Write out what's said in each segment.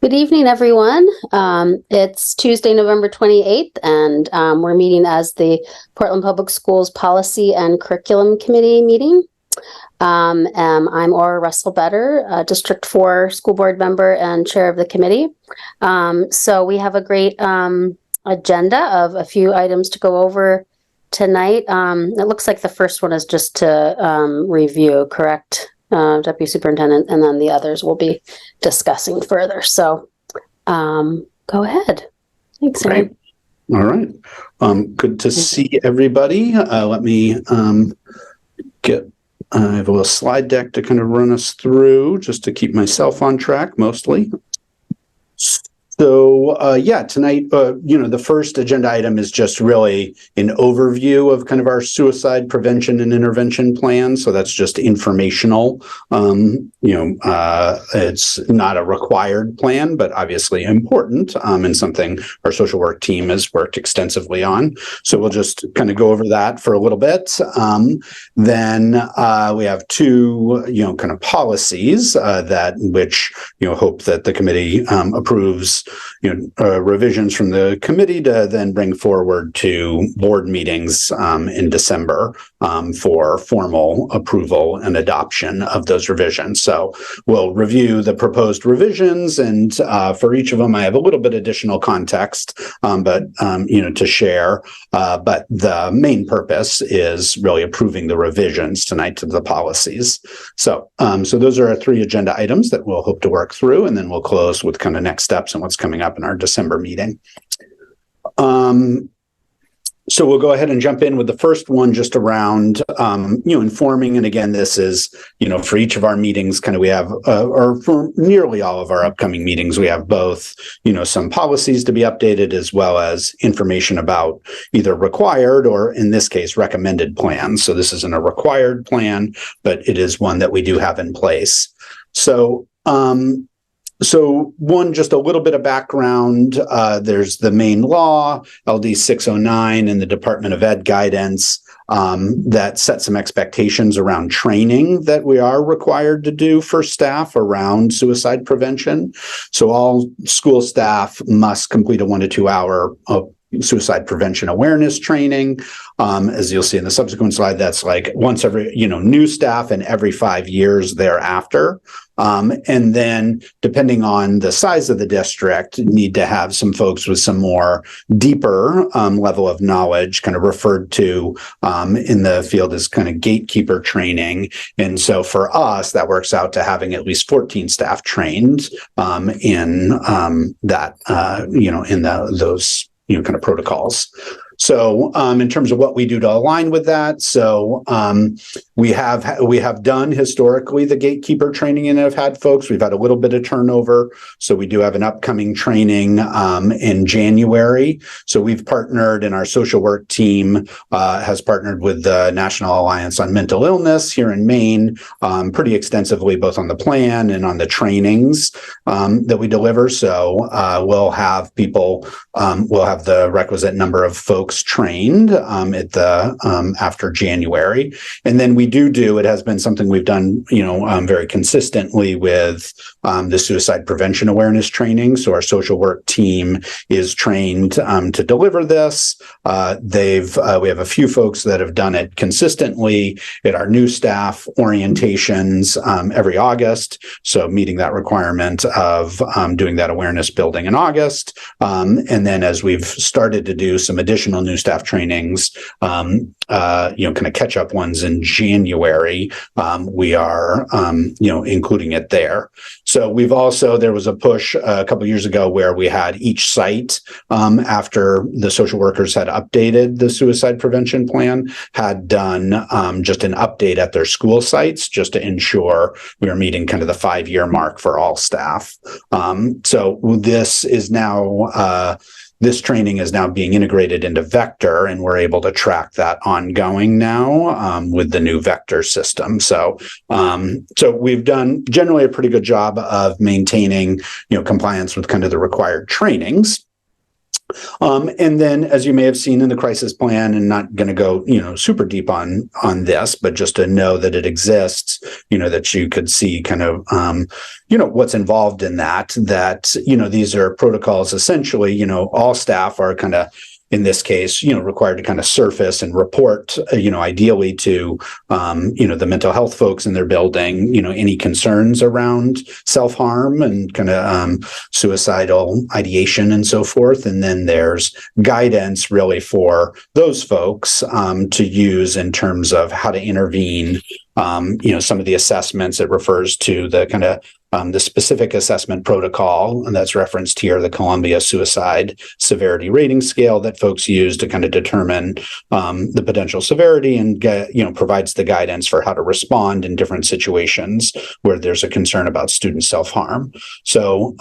Good evening, everyone. It's Tuesday, November 28th, and we're meeting as the Portland Public Schools Policy and Curriculum Committee meeting. I'm Aura Russell-Better, District 4 school board member and chair of the committee. So we have a great agenda of a few items to go over tonight. It looks like the first one is just to review, correct? Deputy Superintendent, and then the others will be discussing further. So go ahead. Thanks, Aaron. All right. Good to see everybody. Let me I have a little slide deck to kind of run us through just to keep myself on track mostly. So, tonight, the first agenda item is just really an overview of kind of our suicide prevention and intervention plan. So that's just informational. It's not a required plan, but obviously important and something our social work team has worked extensively on. So we'll just kind of go over that for a little bit. Then we have two, kind of policies which hope that the committee approves revisions from the committee to then bring forward to board meetings in December for formal approval and adoption of those revisions. So we'll review the proposed revisions, and for each of them, I have a little bit additional context, to share. But the main purpose is really approving the revisions tonight to the policies. So those are our three agenda items that we'll hope to work through, and then we'll close with kind of next steps and what's coming up in our December meeting. So we'll go ahead and jump in with the first one just around, informing. And again, this is, for each of our meetings, kind of we have, or for nearly all of our upcoming meetings, we have both, some policies to be updated as well as information about either required or, in this case, recommended plans. So this isn't a required plan, but it is one that we do have in place. So one, just a little bit of background. There's the Maine law, LD 609, and the Department of Ed guidance that set some expectations around training that we are required to do for staff around suicide prevention. So all school staff must complete a 1 to 2 hour suicide prevention awareness training. As you'll see in the subsequent slide, that's like once every, new staff and every 5 years thereafter. And then depending on the size of the district, need to have some folks with some more deeper level of knowledge kind of referred to in the field as kind of gatekeeper training. And so for us, that works out to having at least 14 staff trained in that, those kind of protocols. So in terms of what we do to align with that, so we have done historically the gatekeeper training and have had folks. We've had a little bit of turnover. So we do have an upcoming training in January. So we've partnered, and our social work team has partnered with the National Alliance on Mental Illness here in Maine pretty extensively, both on the plan and on the trainings that we deliver. So we'll have people, we'll have the requisite number of folks trained at the after January. And then we do it has been something we've done very consistently with the suicide prevention awareness training. So our social work team is trained to deliver this. We have a few folks that have done it consistently at our new staff orientations every August, so meeting that requirement of doing that awareness building in August. And then as we've started to do some additional new staff trainings, kind of catch up ones in January, we are, including it there. So we've also, there was a push a couple of years ago where we had each site, after the social workers had updated the suicide prevention plan, had done just an update at their school sites just to ensure we are meeting kind of the 5-year mark for all staff. So this is now, this training is now being integrated into Vector, and we're able to track that ongoing now with the new Vector system. So we've done generally a pretty good job of maintaining, compliance with kind of the required trainings. And then, as you may have seen in the crisis plan, and not going to go, super deep on this, but just to know that it exists, that you could see kind of, what's involved in that. These are protocols. Essentially, all staff are kind of, in this case, required to kind of surface and report, ideally to, the mental health folks in their building, any concerns around self-harm and kind of suicidal ideation and so forth. And then there's guidance really for those folks to use in terms of how to intervene. Some of the assessments, it refers to the kind of the specific assessment protocol, and that's referenced here, the Columbia Suicide Severity Rating Scale that folks use to kind of determine the potential severity and provides the guidance for how to respond in different situations where there's a concern about student self-harm. So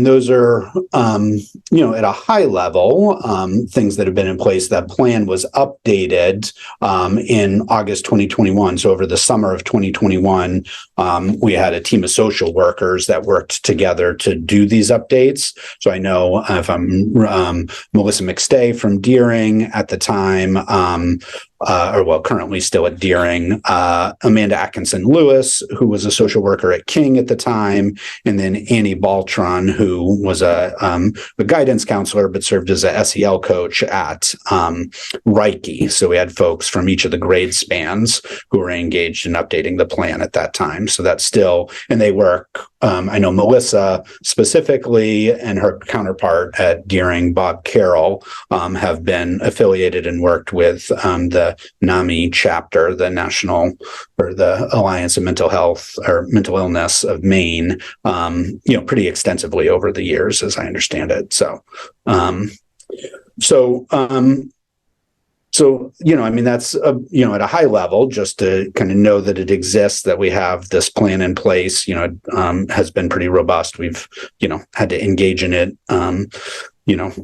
those are, at a high level, things that have been in place. That plan was updated in August 2021. So over the summer of 2021, we had a team of social workers that worked together to do these updates. So I know if I'm Melissa McStay from Deering at the time, currently still at Deering, Amanda Atkinson Lewis, who was a social worker at King at the time, and then Annie Baltron, who was a guidance counselor but served as a SEL coach at Reiki. So we had folks from each of the grade spans who were engaged in updating the plan at that time. So that's still, and they work. I know Melissa specifically and her counterpart at Deering, Bob Carroll, have been affiliated and worked with the NAMI chapter, the National or the Alliance of Mental Health or Mental Illness of Maine, pretty extensively over the years, as I understand it. So that's, at a high level, just to kind of know that it exists, that we have this plan in place, has been pretty robust. We've, had to engage in it,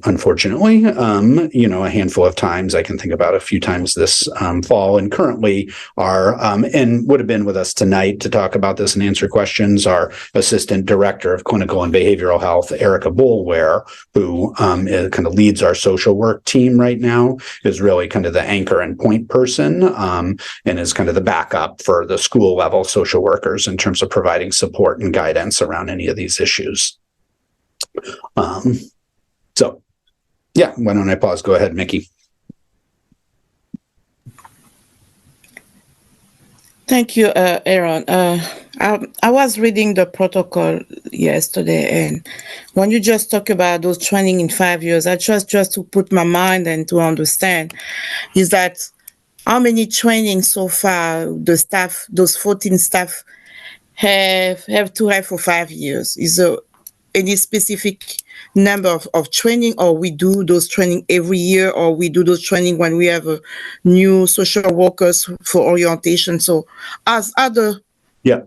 unfortunately, a handful of times. I can think about a few times this fall, and currently and would have been with us tonight to talk about this and answer questions, our Assistant Director of Clinical and Behavioral Health, Erica Boulware, who kind of leads our social work team right now, is really kind of the anchor and point person, and is kind of the backup for the school level social workers in terms of providing support and guidance around any of these issues. Why don't I pause? Go ahead, Mickey. Thank you, Aaron. I was reading the protocol yesterday, and when you just talk about those training in 5 years, I just to put my mind and to understand is that how many trainings so far the staff, those 14 staff, have to have for 5 years? Is there any specific number of training, or we do those training every year, or we do those training when we have a new social workers for orientation? So as other... Yeah.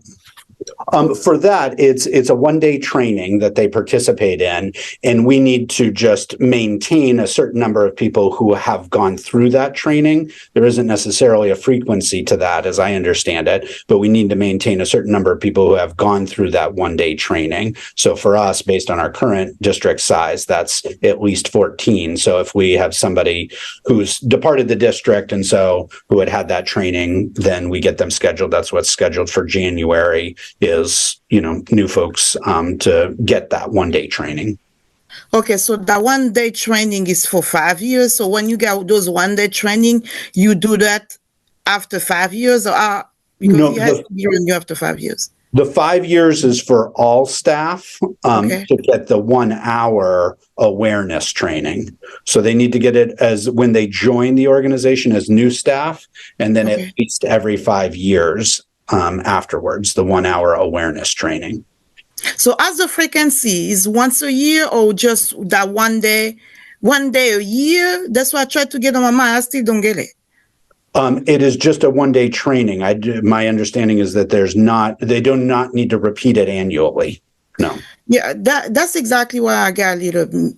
For that, it's a one-day training that they participate in, and we need to just maintain a certain number of people who have gone through that training. There isn't necessarily a frequency to that, as I understand it, but we need to maintain a certain number of people who have gone through that one-day training. So for us, based on our current district size, that's at least 14. So if we have somebody who's departed the district and so who had that training, then we get them scheduled. That's what's scheduled for January, is, new folks to get that one-day training. Okay, so that one-day training is for 5 years. So when you get those one-day training, you do that after 5 years, or because it has to be renewed after 5 years? The 5 years is for all staff to get the 1 hour awareness training. So they need to get it as when they join the organization as new staff, and then at least every 5 years afterwards, the 1 hour awareness training. So as the frequency is once a year, or just that one day a year? That's what I tried to get on my mind. I still don't get it. It is just a one-day training. My understanding is that they do not need to repeat it annually. No. Yeah, that's exactly why I got a little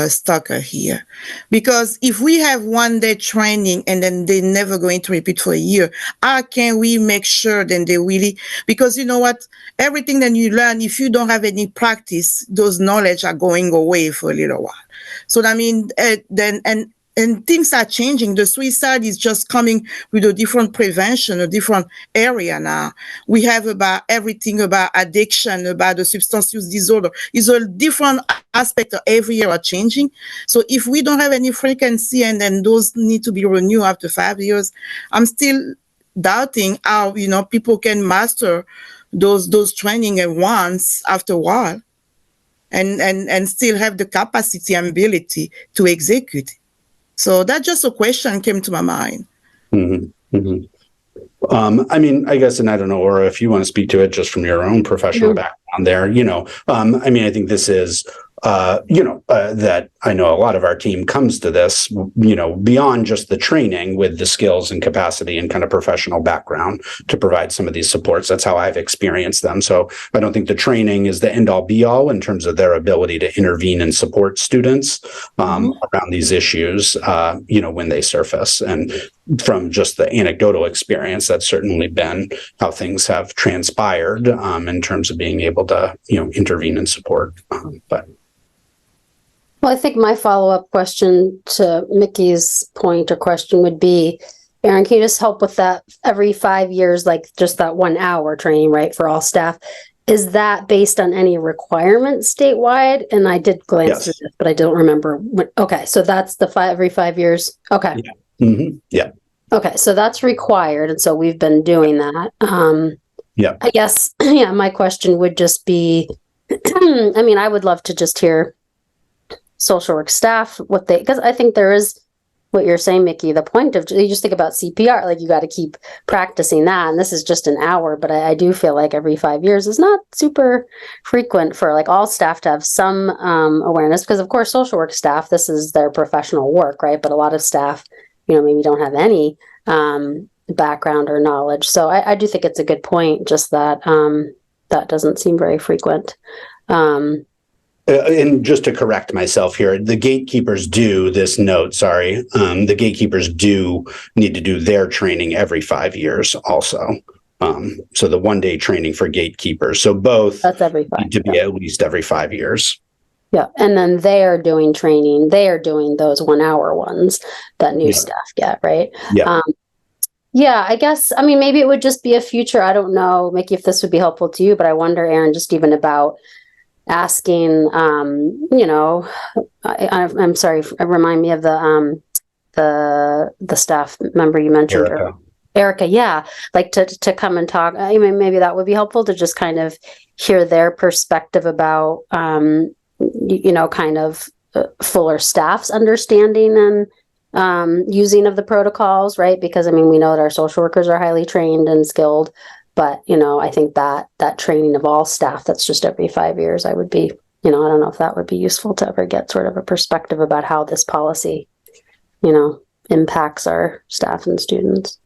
stuck here. Because if we have 1 day training and then they're never going to repeat for a year, how can we make sure then they really, because you know what, everything that you learn, if you don't have any practice, those knowledge are going away for a little while. So I mean, and things are changing. The suicide is just coming with a different prevention, a different area now. We have about everything about addiction, about the substance use disorder. It's a different aspect of every year are changing. So if we don't have any frequency and then those need to be renewed after 5 years, I'm still doubting how, people can master those training at once after a while and still have the capacity and ability to execute. So that just a question came to my mind. Mm-hmm. Mm-hmm. I mean, I guess, and I don't know, Aura, if you want to speak to it just from your own professional background there, I mean, I think this is, that I know a lot of our team comes to this, beyond just the training with the skills and capacity and kind of professional background to provide some of these supports. That's how I've experienced them. So I don't think the training is the end all be all in terms of their ability to intervene and support students around these issues, when they surface. And from just the anecdotal experience, that's certainly been how things have transpired in terms of being able to, intervene and support. Well, I think my follow-up question to Mickey's point or question would be, Aaron, can you just help with that every 5 years, like just that 1 hour training, right, for all staff? Is that based on any requirements statewide? And I did glance through this, but I don't remember. Okay, so that's every 5 years? Okay. Yeah. Mm-hmm. Yeah. Okay, so that's required, and so we've been doing that. I guess, my question would just be, I mean, I would love to just hear social work staff because I think there is what you're saying, Mickey, the point of, you just think about CPR, like you got to keep practicing that, and this is just an hour, but I do feel like every 5 years is not super frequent for like all staff to have some awareness, because of course social work staff, this is their professional work, right? But a lot of staff, maybe don't have any background or knowledge. So I do think it's a good point, just that that doesn't seem very frequent. And just to correct myself here, the gatekeepers do the gatekeepers do need to do their training every 5 years also. So the 1 day training for gatekeepers. So both that's every 5 need to be at least every 5 years. Yeah. And then they are doing training. They are doing those 1 hour ones that new staff get, right? Yeah. I guess, I mean, maybe it would just be a future. I don't know, Mickey, if this would be helpful to you, but I wonder, Aaron, just even about asking, I'm sorry, remind me of the staff member you mentioned, Erica. Yeah, like to come and talk. I mean, maybe that would be helpful to just kind of hear their perspective about, kind of fuller staff's understanding and using of the protocols, right? Because I mean, we know that our social workers are highly trained and skilled. But, I think that training of all staff, that's just every 5 years, I would be, I don't know if that would be useful to ever get sort of a perspective about how this policy, impacts our staff and students.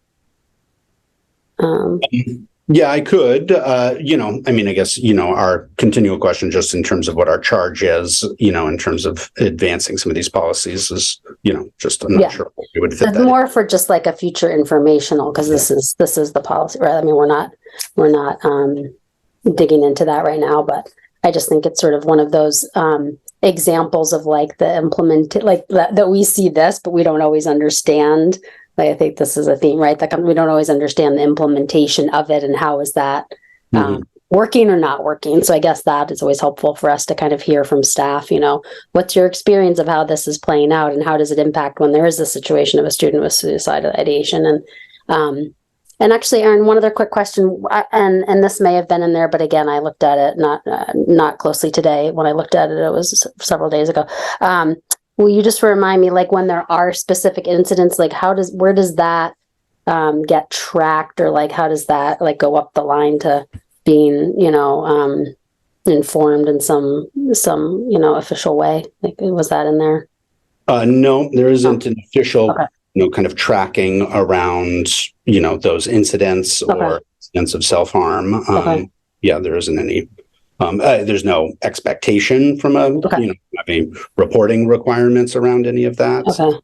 Yeah, I could, I mean, I guess, our continual question just in terms of what our charge is, in terms of advancing some of these policies is, just, I'm not sure what we would fit it's that more in. For just like a future informational, because this is the policy, right? I mean, we're not digging into that right now, but I just think it's sort of one of those examples of like the like that we see this, but we don't always understand. Like, I think this is a theme, right? Like we don't always understand the implementation of it and how is that working or not working. So I guess that is always helpful for us to kind of hear from staff, what's your experience of how this is playing out and how does it impact when there is a situation of a student with suicidal ideation? And actually, Aaron, one other quick question, and this may have been in there, but again, I looked at it not closely today. When I looked at it, it was several days ago. Will you just remind me, like when there are specific incidents, like where does that get tracked, or like how does that like go up the line to being, informed in some official way? Like, was that in there? No, there isn't an official, kind of tracking around, those incidents or incidents of self-harm. Yeah, there isn't any There's no expectation from having reporting requirements around any of that. So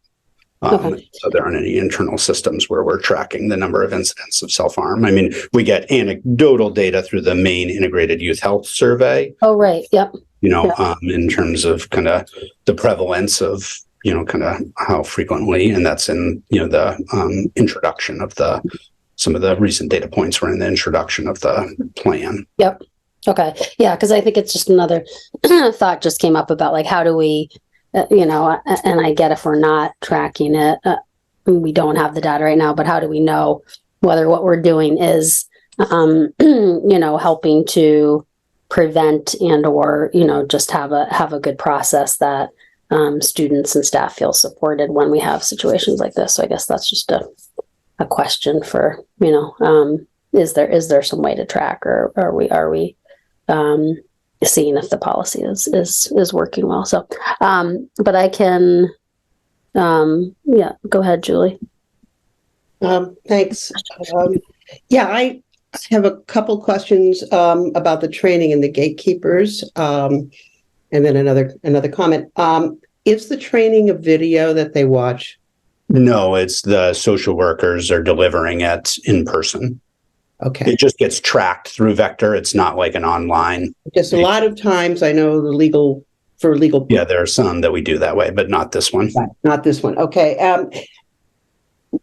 there aren't any internal systems where we're tracking the number of incidents of self-harm. I mean, we get anecdotal data through the Maine Integrated Youth Health Survey. Oh, right. Yep. In terms of kind of the prevalence of, kind of how frequently, and that's in, the introduction of some of the recent data points were in the introduction of the plan. Yep. Okay. Yeah. Because I think it's just another thought just came up about like, how do we, and I get if we're not tracking it, we don't have the data right now, but how do we know whether what we're doing is, helping to prevent and or, just have a good process that students and staff feel supported when we have situations like this. So I guess that's just a question for, is there some way to track, or are we seeing if the policy is working well? So, but I can, go ahead, Julie. Thanks. I have a couple questions about the training and the gatekeepers, and then another comment. Is the training a video that they watch? No, it's the social workers are delivering it in person. Okay. It just gets tracked through Vector. It's not like an online. Just a lot of times I know the legal. Yeah, there are some that we do that way, but not this one. Right, not this one. Okay.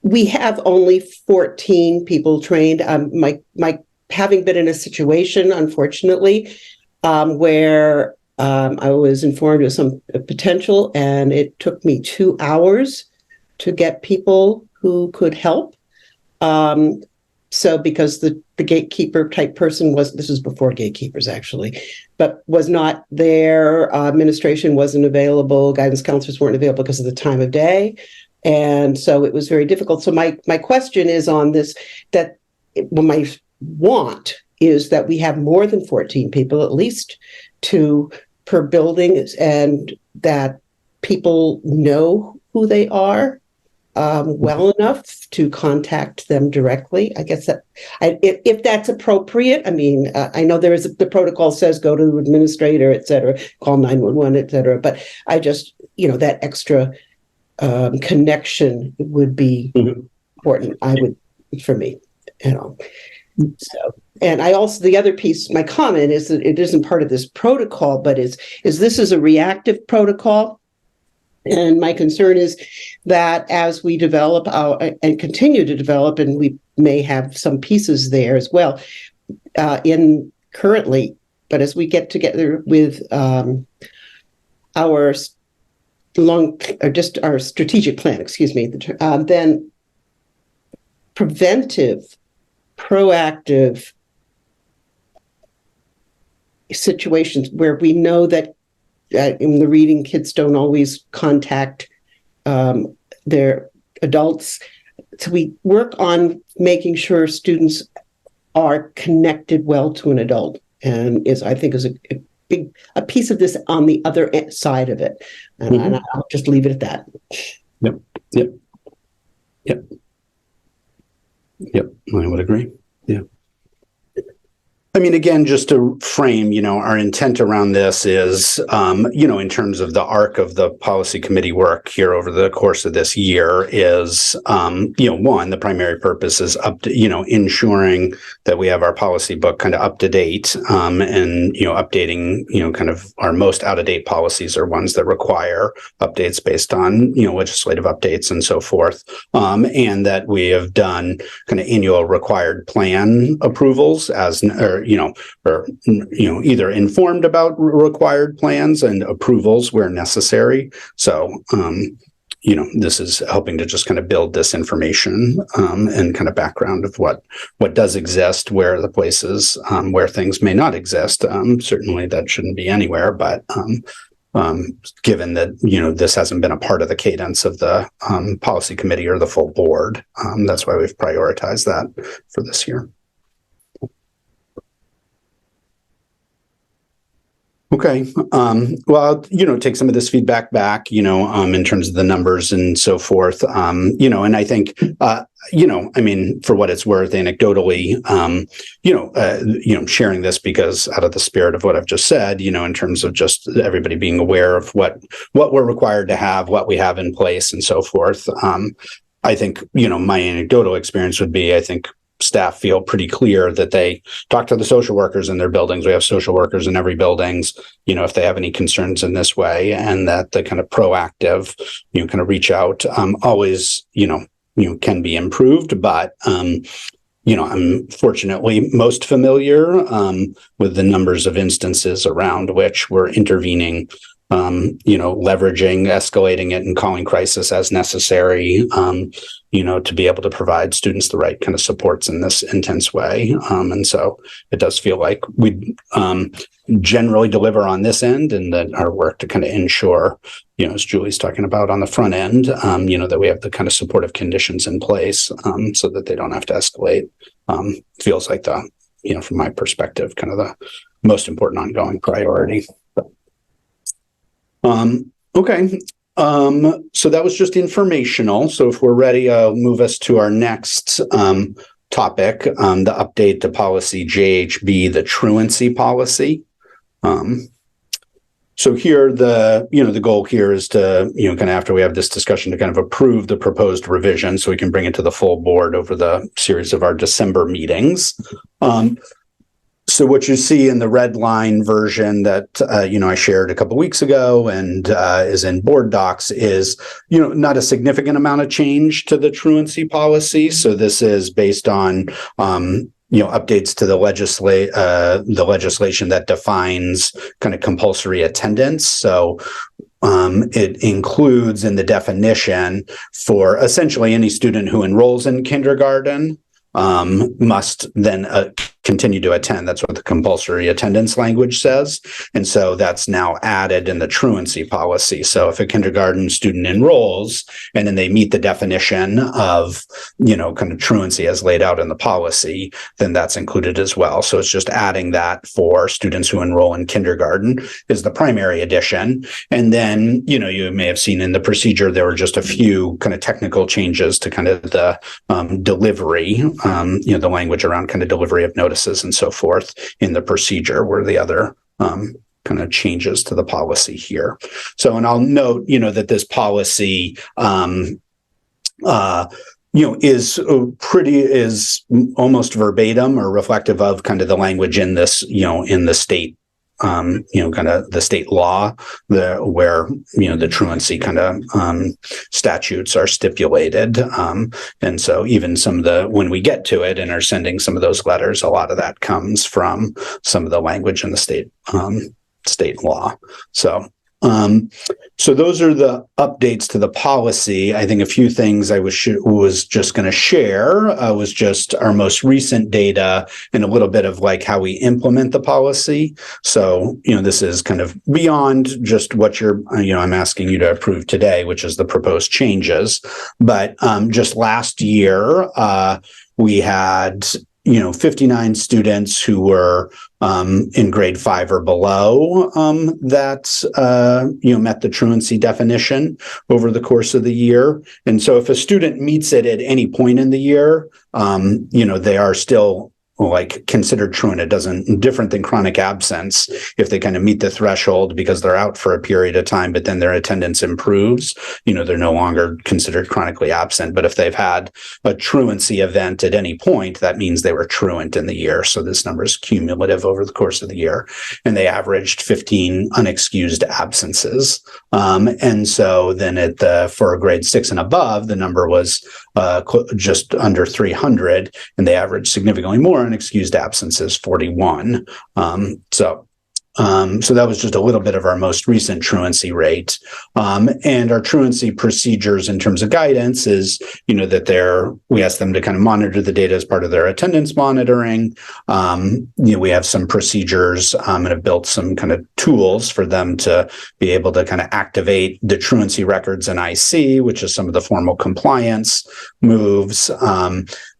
We have only 14 people trained. My having been in a situation, unfortunately, where I was informed of some potential, and it took me 2 hours to get people who could help. So because the gatekeeper type person this was before gatekeepers actually, but was not there, administration wasn't available, guidance counselors weren't available because of the time of day. And so it was very difficult. So my question is on this, that my want is that we have more than 14 people, at least 2 per building, and that people know who they are well enough to contact them directly. I guess that if that's appropriate. I mean, I know the protocol says go to the administrator, et cetera, call 911, et cetera. But I just, that extra connection would be important. For me, So, and I also, the other piece, my comment is that it isn't part of this protocol, but is this is a reactive protocol. And my concern is that as we develop and continue to develop, and we may have some pieces there as well in currently, but as we get together with our strategic plan, then preventive, proactive situations where we know that in the reading, kids don't always contact their adults. So we work on making sure students are connected well to an adult, and I think is a piece of this on the other side of it. And I'll just leave it at that. Yep. I would agree. Yeah. I mean, again, just to frame, our intent around this is, in terms of the arc of the policy committee work here over the course of this year is, one, the primary purpose is ensuring that we have our policy book kind of up to date, and, updating, kind of our most out of date policies are ones that require updates based on, legislative updates and so forth. And that we have done kind of annual required plan approvals either informed about required plans and approvals where necessary. So, this is helping to just kind of build this information and kind of background of what does exist, where are the places where things may not exist. Certainly that shouldn't be anywhere, but given that, this hasn't been a part of the cadence of the policy committee or the full board, that's why we've prioritized that for this year. Okay. Well, take some of this feedback back, in terms of the numbers and so forth. And I think, for what it's worth, anecdotally, sharing this because out of the spirit of what I've just said, in terms of just everybody being aware of what we're required to have, what we have in place and so forth. I think, my anecdotal experience would be, I think, staff feel pretty clear that they talk to the social workers in their buildings. We have social workers in every buildings, if they have any concerns in this way, and that the kind of proactive, kind of reach out, always, can be improved. But, I'm fortunately most familiar with the numbers of instances around which we're intervening, leveraging, escalating it, and calling crisis as necessary, to be able to provide students the right kind of supports in this intense way. And so it does feel like we generally deliver on this end, and that our work to kind of ensure, as Julie's talking about on the front end, that we have the kind of supportive conditions in place so that they don't have to escalate. Feels like from my perspective, kind of the most important ongoing priority. Okay. So that was just informational. So if we're ready, I'll move us to our next topic, the update to policy JHB, the truancy policy. So here, the goal here is to, kind of after we have this discussion, to kind of approve the proposed revision so we can bring it to the full board over the series of our December meetings. So what you see in the red line version that, I shared a couple weeks ago and is in board docs is, not a significant amount of change to the truancy policy. So this is based on, updates to the legislation that defines kind of compulsory attendance. So it includes in the definition for essentially any student who enrolls in kindergarten must then continue to attend. That's what the compulsory attendance language says. And so that's now added in the truancy policy. So if a kindergarten student enrolls and then they meet the definition of, kind of truancy as laid out in the policy, then that's included as well. So it's just adding that for students who enroll in kindergarten is the primary addition. And then, you may have seen in the procedure, there were just a few kind of technical changes to kind of the delivery, the language around kind of delivery of notices and so forth in the procedure were the other kind of changes to the policy here. So, and I'll note, that this policy, is almost verbatim or reflective of kind of the language in this, in the state, kind of the state law, where, the truancy kind of statutes are stipulated. And so even some of when we get to it and are sending some of those letters, a lot of that comes from some of the language in the state law. So those are the updates to the policy. I think a few things I was just going to share was just our most recent data and a little bit of like how we implement the policy. So, this is kind of beyond just what I'm asking you to approve today, which is the proposed changes. But just last year, we had 59 students who were in grade 5 or below that met the truancy definition over the course of the year. And so if a student meets it at any point in the year, they are still considered truant. It doesn't, different than chronic absence, if they kind of meet the threshold because they're out for a period of time, but then their attendance improves, they're no longer considered chronically absent. But if they've had a truancy event at any point, that means they were truant in the year. So this number is cumulative over the course of the year. And they averaged 15 unexcused absences. And so then for grade 6 and above, the number was just under 300, and they averaged significantly more unexcused absences, 41. So that was just a little bit of our most recent truancy rate. And our truancy procedures in terms of guidance is, that we ask them to kind of monitor the data as part of their attendance monitoring. We have some procedures and have built some kind of tools for them to be able to kind of activate the truancy records in IC, which is some of the formal compliance moves.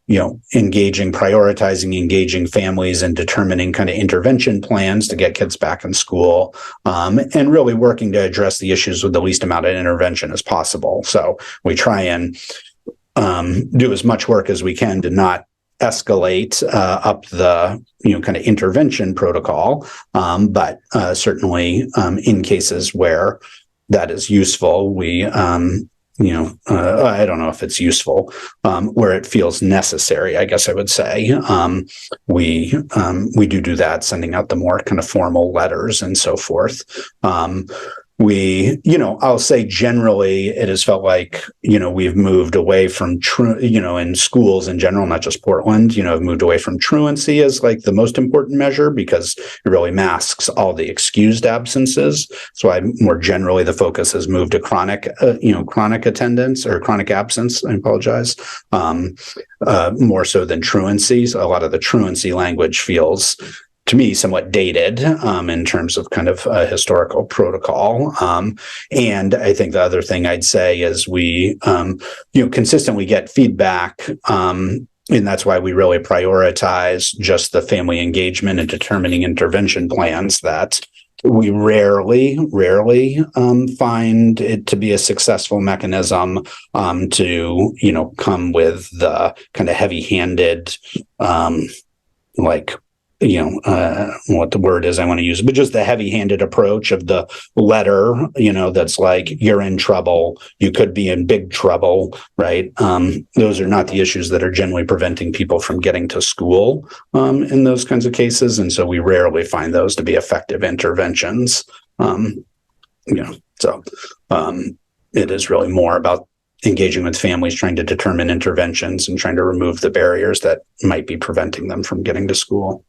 prioritizing engaging families and determining kind of intervention plans to get kids back in school, and really working to address the issues with the least amount of intervention as possible. So we try and do as much work as we can to not escalate up the kind of intervention protocol, but certainly in cases where that is useful, we I don't know if it's useful, where it feels necessary, I guess I would say, we do that, sending out the more kind of formal letters and so forth. I'll say generally it has felt like, we've moved away from, in schools in general, not just Portland, have moved away from truancy as like the most important measure because it really masks all the excused absences. So more generally, the focus has moved to chronic attendance or chronic absence. I apologize. More so than truancy. So a lot of the truancy language feels, to me, somewhat dated in terms of kind of historical protocol. And I think the other thing I'd say is we, consistently get feedback, and that's why we really prioritize just the family engagement and determining intervention plans, that we rarely find it to be a successful mechanism to, come with the kind of heavy-handed, what the word is I want to use, but just the heavy-handed approach of the letter, that's like, you're in trouble, you could be in big trouble, right? Those are not the issues that are generally preventing people from getting to school in those kinds of cases. And so we rarely find those to be effective interventions. So it is really more about engaging with families, trying to determine interventions and trying to remove the barriers that might be preventing them from getting to school.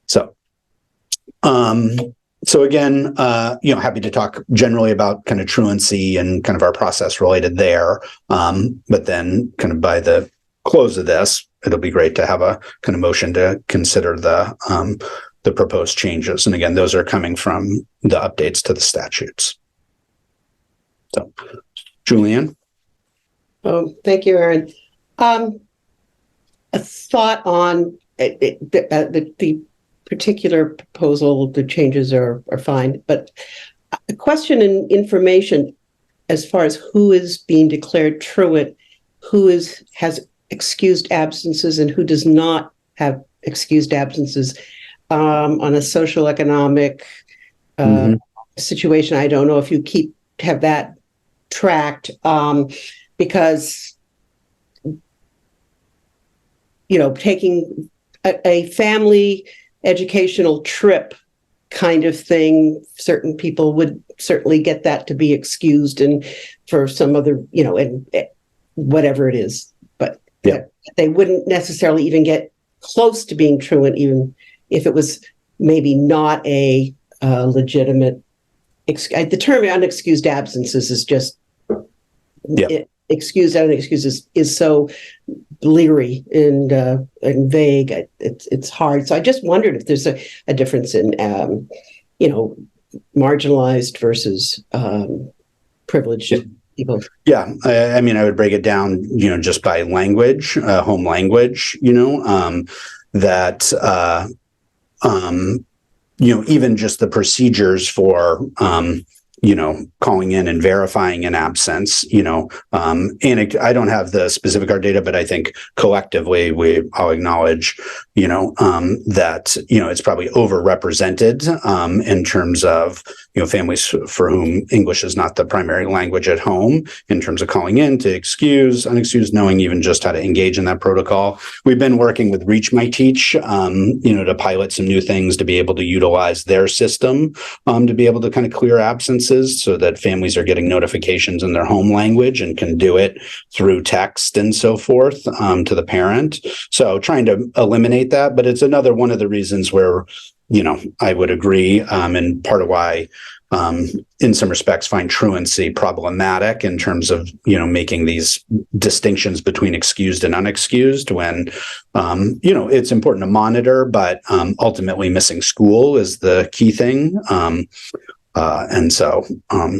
So again, happy to talk generally about kind of truancy and kind of our process related there. But then kind of by the close of this, it'll be great to have a kind of motion to consider the proposed changes. And again, those are coming from the updates to the statutes. So, Julianne? Oh, thank you, Aaron. A thought on the particular proposal, the changes are fine, but a question and information as far as who is being declared truant, who has excused absences and who does not have excused absences on a social economic situation. I don't know if you have that tracked. Because, taking a family educational trip kind of thing, certain people would certainly get that to be excused, and for some other, and whatever it is, but they wouldn't necessarily even get close to being truant, even if it was maybe not a legitimate. The term unexcused absences is just. Excused and unexcused is so bleary and vague. It's hard. So I just wondered if there's a difference in marginalized versus privileged people. Yeah, I mean, I would break it down, just by language, home language. That even just the procedures for calling in and verifying an absence, and I don't have the specific hard data, but I think collectively I'll acknowledge, that, it's probably overrepresented in terms of, families for whom English is not the primary language at home, in terms of calling in to excuse, unexcused, knowing even just how to engage in that protocol. We've been working with Reach My Teach, to pilot some new things to be able to utilize their system to be able to kind of clear absences, so that families are getting notifications in their home language and can do it through text and so forth to the parent. So trying to eliminate that, but it's another one of the reasons where, I would agree, and part of why in some respects find truancy problematic in terms of, making these distinctions between excused and unexcused when, it's important to monitor, but ultimately missing school is the key thing. And so,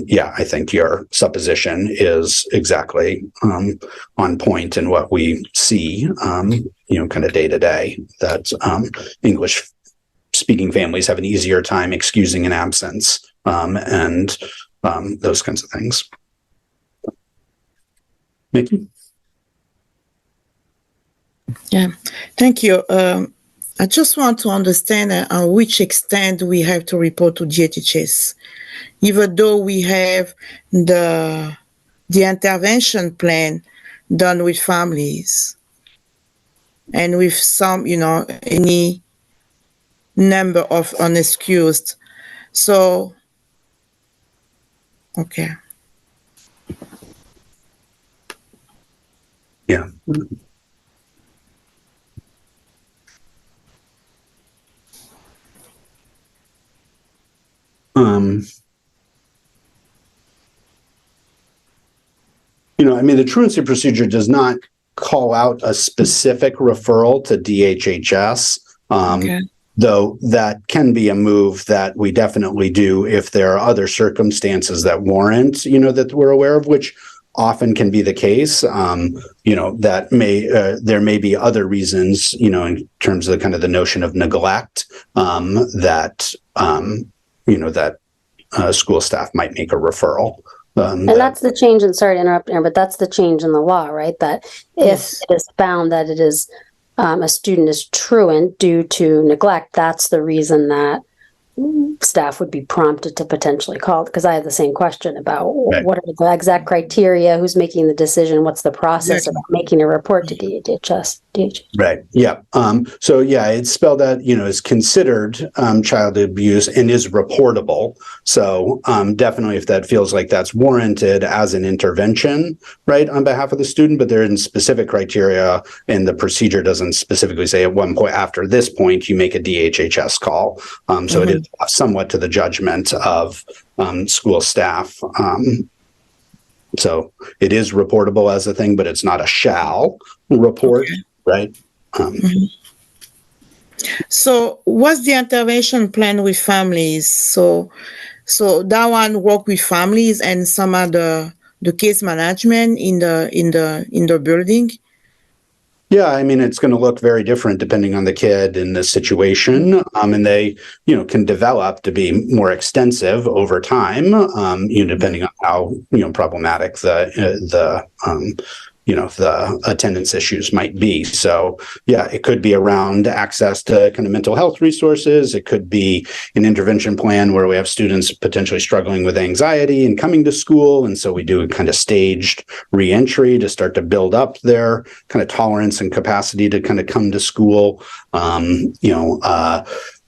yeah, I think your supposition is exactly on point in what we see, kind of day to day, that English speaking families have an easier time excusing an absence and those kinds of things. Mickey? Yeah, thank you. I just want to understand on which extent we have to report to DHHS, even though we have the intervention plan done with families and with some, any number of unexcused. So, okay. Yeah. The truancy procedure does not call out a specific referral to DHHS, though that can be a move that we definitely do if there are other circumstances that warrant, that we're aware of, which often can be the case. That there may be other reasons, in terms of kind of the notion of neglect, that school staff might make a referral. And that's the change, and sorry to interrupt, Aaron, but that's the change in the law, right? That if it is found that it is a student is truant due to neglect, that's the reason that staff would be prompted to potentially call. Because I have the same question about what are the exact criteria, who's making the decision, what's the process of making a report to DHHS. Right. Yeah. So yeah, it's spelled out, is considered child abuse and is reportable. So definitely, if that feels like that's warranted as an intervention, right, on behalf of the student, but there isn't specific criteria, and the procedure doesn't specifically say at one point after this point you make a DHHS call. So it is somewhat to the judgment of school staff. So it is reportable as a thing, but it's not a shall report, right? So what's the intervention plan with families? So that one work with families and some of the case management in the building. Yeah, it's going to look very different depending on the kid and the situation, and they, can develop to be more extensive over time, depending on how problematic the attendance issues might be. So yeah, it could be around access to kind of mental health resources. It could be an intervention plan where we have students potentially struggling with anxiety and coming to school. And so we do a kind of staged reentry to start to build up their kind of tolerance and capacity to kind of come to school.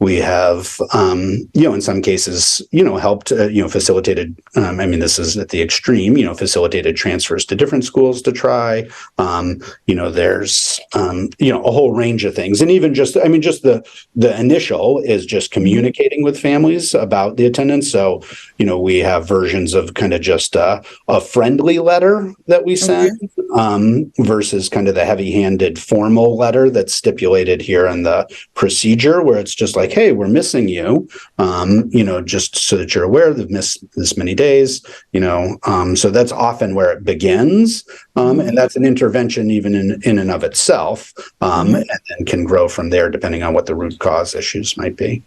We have, in some cases, helped, facilitated, this is at the extreme, facilitated transfers to different schools to try. There's, a whole range of things. And even just the initial is just communicating with families about the attendance. So, we have versions of kind of just a friendly letter that we send versus kind of the heavy-handed formal letter that's stipulated here in the procedure, where it's just like, hey, we're missing you, just so that you're aware they've missed this many days, so that's often where it begins. And that's an intervention even in and of itself, and then can grow from there depending on what the root cause issues might be.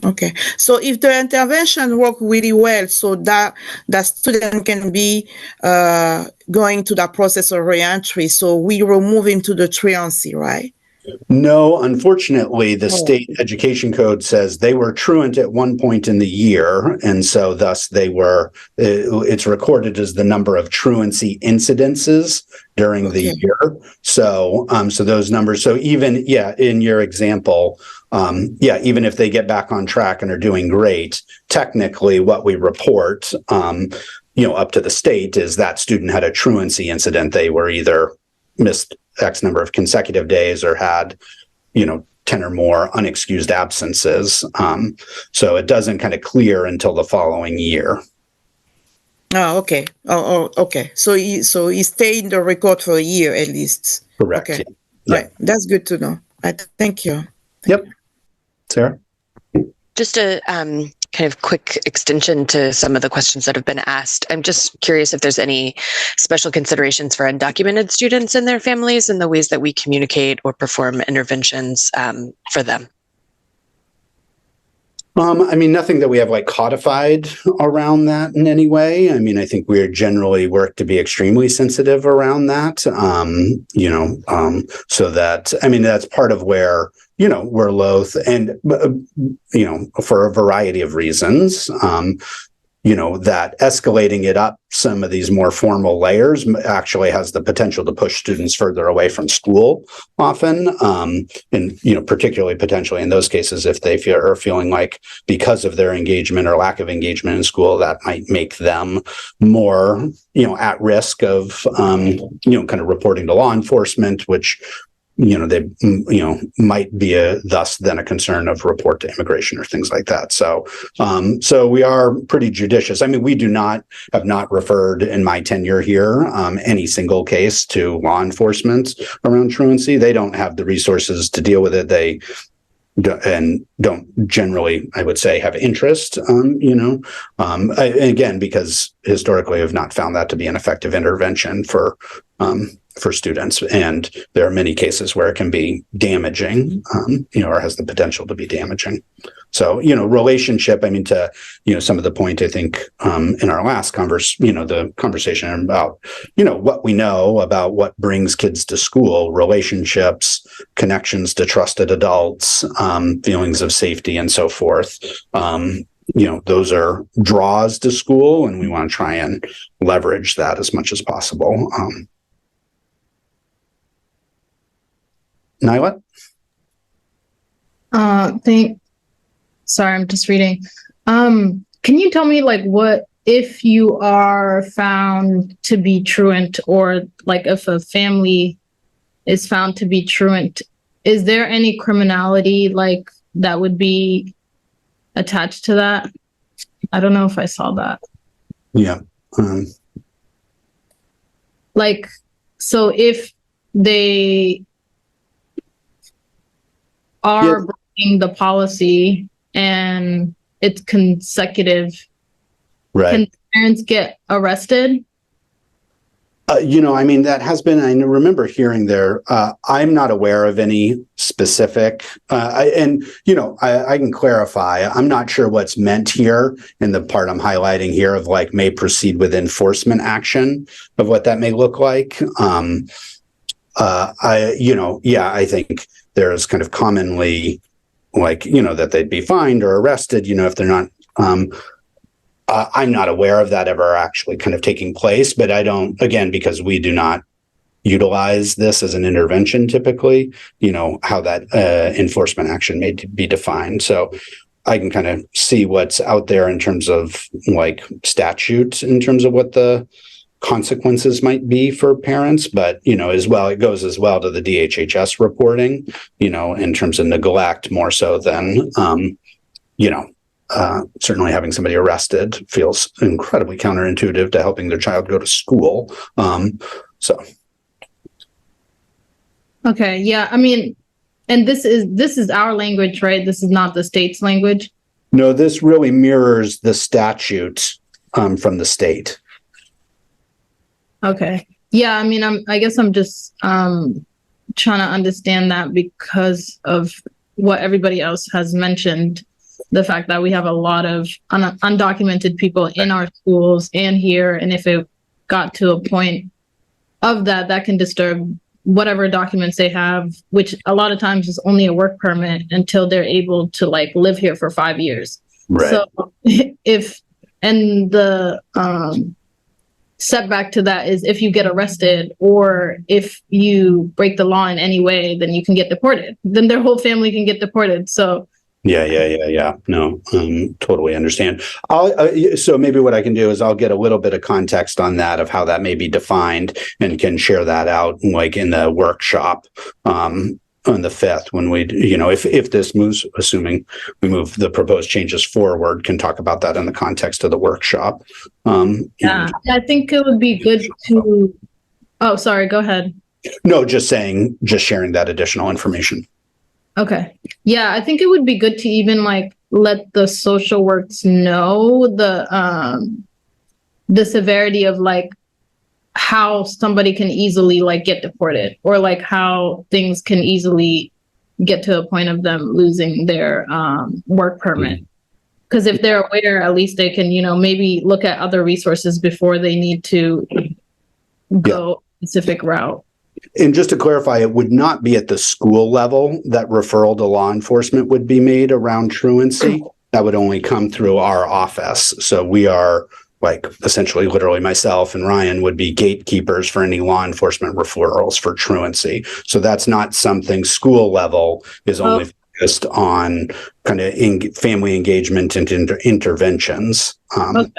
Okay, so if the intervention work really well, so that student can be going to that process of reentry, so we remove him to the truancy, right? No, unfortunately, the state education code says they were truant at one point in the year, and so thus they were. It's recorded as the number of truancy incidences during the year. So, so those numbers. So even in your example, even if they get back on track and are doing great, technically, what we report, up to the state is that student had a truancy incident. They were either missed X number of consecutive days or had, 10 or more unexcused absences. So it doesn't kind of clear until the following year. Oh, okay. Okay. So he stayed in the record for a year at least. Correct. Okay. Yeah. Right. That's good to know. Thank you. Yep. Sarah? Just to kind of quick extension to some of the questions that have been asked. I'm just curious if there's any special considerations for undocumented students and their families and the ways that we communicate or perform interventions for them. I mean, nothing that we have like codified around that in any way. I mean, I think we generally work to be extremely sensitive around that, so that, I mean, that's part of where, we're loath and, for a variety of reasons, that escalating it up some of these more formal layers actually has the potential to push students further away from school often. And, particularly potentially in those cases, if they are feeling like because of their engagement or lack of engagement in school, that might make them more, at risk of, kind of reporting to law enforcement, which they, might be thus then a concern of report to immigration or things like that. So, so we are pretty judicious. I mean, we have not referred in my tenure here, any single case to law enforcement around truancy. They don't have the resources to deal with it. They don't generally, I would say, have interest, again, because historically have not found that to be an effective intervention for students. And there are many cases where it can be damaging, or has the potential to be damaging. So, relationship, I mean, to, some of the point, I think, in our last the conversation about, what we know about what brings kids to school, relationships, connections to trusted adults, feelings of safety and so forth. Those are draws to school, and we want to try and leverage that as much as possible. Nyla? Sorry, I'm just reading. Can you tell me, what if you are found to be truant, or if a family is found to be truant, is there any criminality that would be attached to that? I don't know if I saw that. Yeah. So if they are breaking the policy and it's consecutive, right? Can parents get arrested? I mean, that has been, I remember hearing there, I'm not aware of any specific, I can clarify, I'm not sure what's meant here in the part I'm highlighting here of may proceed with enforcement action of what that may look like. I think there's kind of commonly that they'd be fined or arrested, if they're not, I'm not aware of that ever actually kind of taking place, but I don't, again, because we do not utilize this as an intervention typically, how that enforcement action may be defined. So I can kind of see what's out there in terms of statutes, in terms of what the consequences might be for parents, but as well, it goes as well to the DHHS reporting, in terms of neglect more so than certainly having somebody arrested feels incredibly counterintuitive to helping their child go to school. Okay, yeah, I mean, and this is our language, right? This is not the state's language. No, this really mirrors the statute from the state. Okay. Yeah, I mean, I guess I'm just trying to understand that because of what everybody else has mentioned, the fact that we have a lot of undocumented people in our schools and here, and if it got to a point of that can disturb whatever documents they have, which a lot of times is only a work permit until they're able to live here for 5 years. Right. So the setback to that is if you get arrested or if you break the law in any way, then you can get deported. Then their whole family can get deported. So yeah. No, totally understand. So maybe what I can do is I'll get a little bit of context on that, of how that may be defined, and can share that out in the workshop on the 5th when we, if this moves, assuming we move the proposed changes forward, can talk about that in the context of the workshop. Yeah, I think it would be good to, oh, sorry, go ahead. No, just sharing that additional information. Okay. Yeah, I think it would be good to even let the social works know the severity of like how somebody can easily like get deported, or like how things can easily get to a point of them losing their work permit. Because if they're aware, at least they can, maybe look at other resources before they need to go a specific route. And just to clarify, it would not be at the school level that referral to law enforcement would be made around truancy. That would only come through our office. So we are like essentially literally myself and Ryan would be gatekeepers for any law enforcement referrals for truancy. So that's not something school level is only focused on kind of family engagement and interventions. Okay.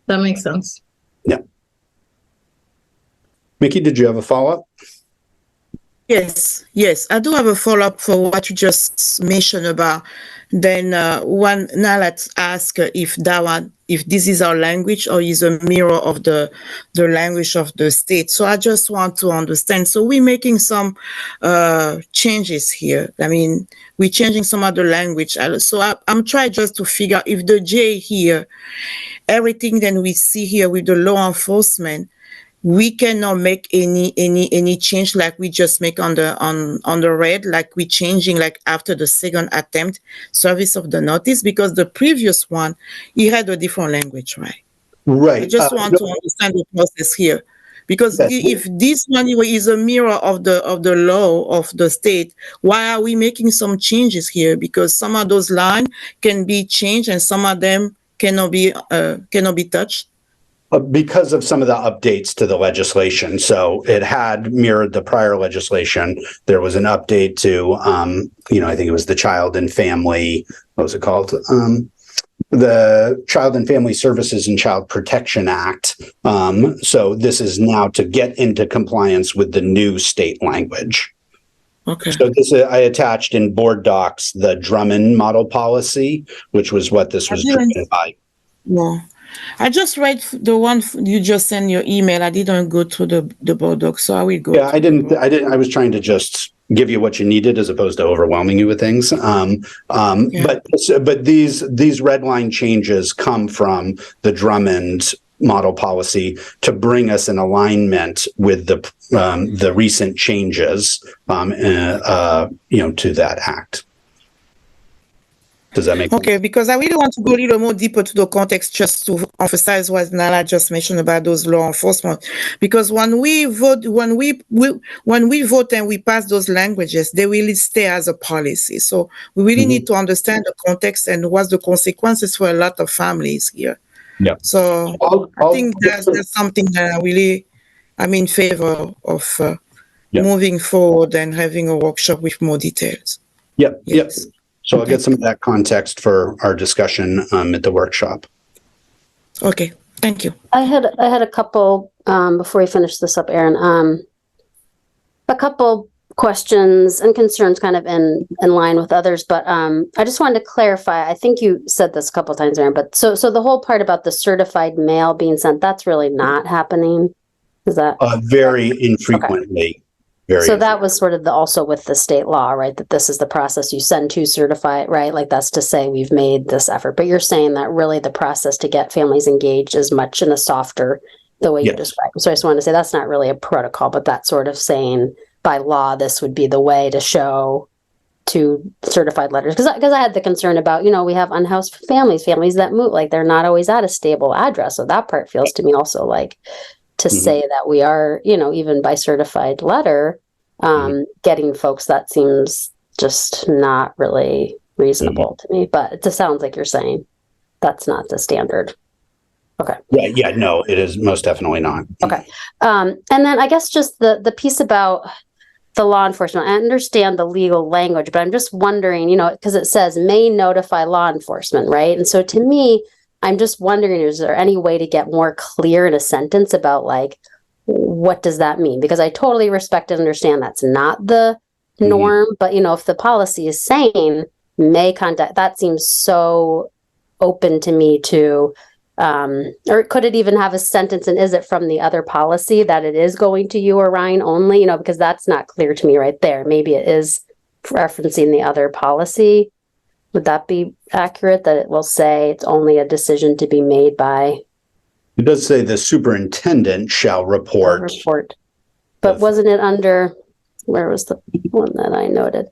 That makes sense. Yeah. Mickey, did you have a follow-up? Yes, I do have a follow-up for what you just mentioned about. Then now let's ask if this is our language or is a mirror of the language of the state. So I just want to understand. So we're making some changes here. I mean, we're changing some of the language. So I'm trying just to figure if the J here, everything that we see here with the law enforcement, we cannot make any change like we just make on the red, like we changing like after the second attempt service of the notice, because the previous one, he had a different language, right? Right. I just want to understand the process here, because if this one is a mirror of the law of the state, why are we making some changes here? Because some of those lines can be changed and some of them cannot be touched. Because of some of the updates to the legislation. So it had mirrored the prior legislation. There was an update to, I think it was the Child and Family, what was it called? The Child and Family Services and Child Protection Act. So this is now to get into compliance with the new state language. Okay. So this I attached in board docs the Drummond model policy, which was what this was driven by. No. I just read the one you just sent your email. I didn't go through the board doc, so I will go. Yeah, I didn't. I was trying to just give you what you needed as opposed to overwhelming you with things. But these red line changes come from the Drummond model policy to bring us in alignment with the recent changes, to that act. Does that make sense? Okay, because I really want to go a little more deeper to the context, just to emphasize what Nala just mentioned about those law enforcement. Because when we vote and we pass those languages, they really stay as a policy. So we really need to understand the context and what's the consequences for a lot of families here. Yeah. So I think that's something that I'm in favor of moving forward and having a workshop with more details. Yep. Yes. Yep. So I'll get some of that context for our discussion at the workshop. Okay, thank you. I had a couple before we finish this up, Aaron. A couple questions and concerns, kind of in line with others, but I just wanted to clarify. I think you said this a couple of times, Aaron. But so the whole part about the certified mail being sent, that's really not happening. Is that very infrequently? Okay. So that was sort of also with the state law, right? That this is the process you send to certify, right? Like that's to say we've made this effort. But you're saying that really the process to get families engaged is much in a softer, the way you described. So I just wanted to say that's not really a protocol, but that's sort of saying by law, this would be the way to show to certified letters. Because I had the concern about, we have unhoused families that move, like they're not always at a stable address. So that part feels to me also like to say that we are, even by certified letter, getting folks, that seems just not really reasonable to me. But it just sounds like you're saying that's not the standard. Okay. Yeah, no, it is most definitely not. Okay. And then I guess just the piece about the law enforcement, I understand the legal language, but I'm just wondering, because it says may notify law enforcement, right? And so to me, I'm just wondering, is there any way to get more clear in a sentence about like, what does that mean? Because I totally respect and understand that's not the norm, but if the policy is saying may contact, that seems so open to me to, or could it even have a sentence, and is it from the other policy that it is going to you or Ryan only, because that's not clear to me right there. Maybe it is referencing the other policy. Would that be accurate, that it will say it's only a decision to be made by It does say the superintendent shall report. But wasn't it under, where was the one that I noted?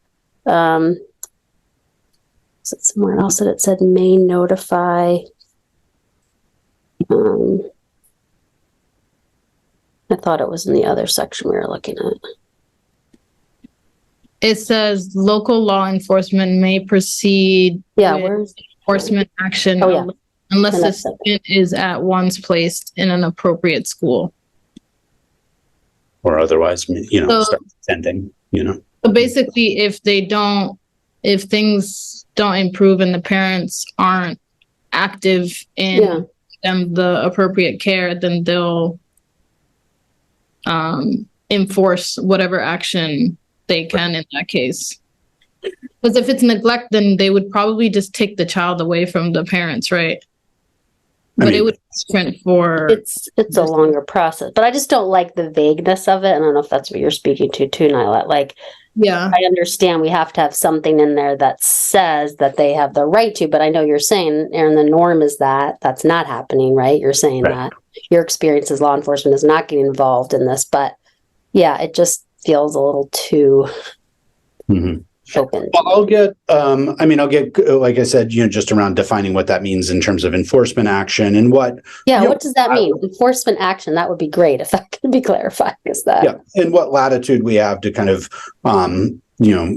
Is it somewhere else that it said may notify? I thought it was in the other section we were looking at. It says local law enforcement may proceed Yeah, with where's enforcement action Oh, yeah. unless And the that's it. student is at once placed in an appropriate school. Or otherwise, So- start attending, So basically, if things don't improve and the parents aren't active in the appropriate care, then they'll enforce whatever action they can in that case. Because if it's neglect, then they would probably just take the child away from the parents, right? But it would be different for... It's a longer process, but I just don't like the vagueness of it. I don't know if that's what you're speaking to too, Nyla. Like, Yeah. I understand we have to have something in there that says that they have the right to, but I know you're saying, Aaron, the norm is that that's not happening, right? You're saying Right. that your experience as law enforcement is not getting involved in this, but yeah, it just feels a little too open. Well, I'll get, like I said, just around defining what that means in terms of enforcement action and what. What does that mean? Enforcement action, that would be great if that could be clarified. And what latitude we have to kind of,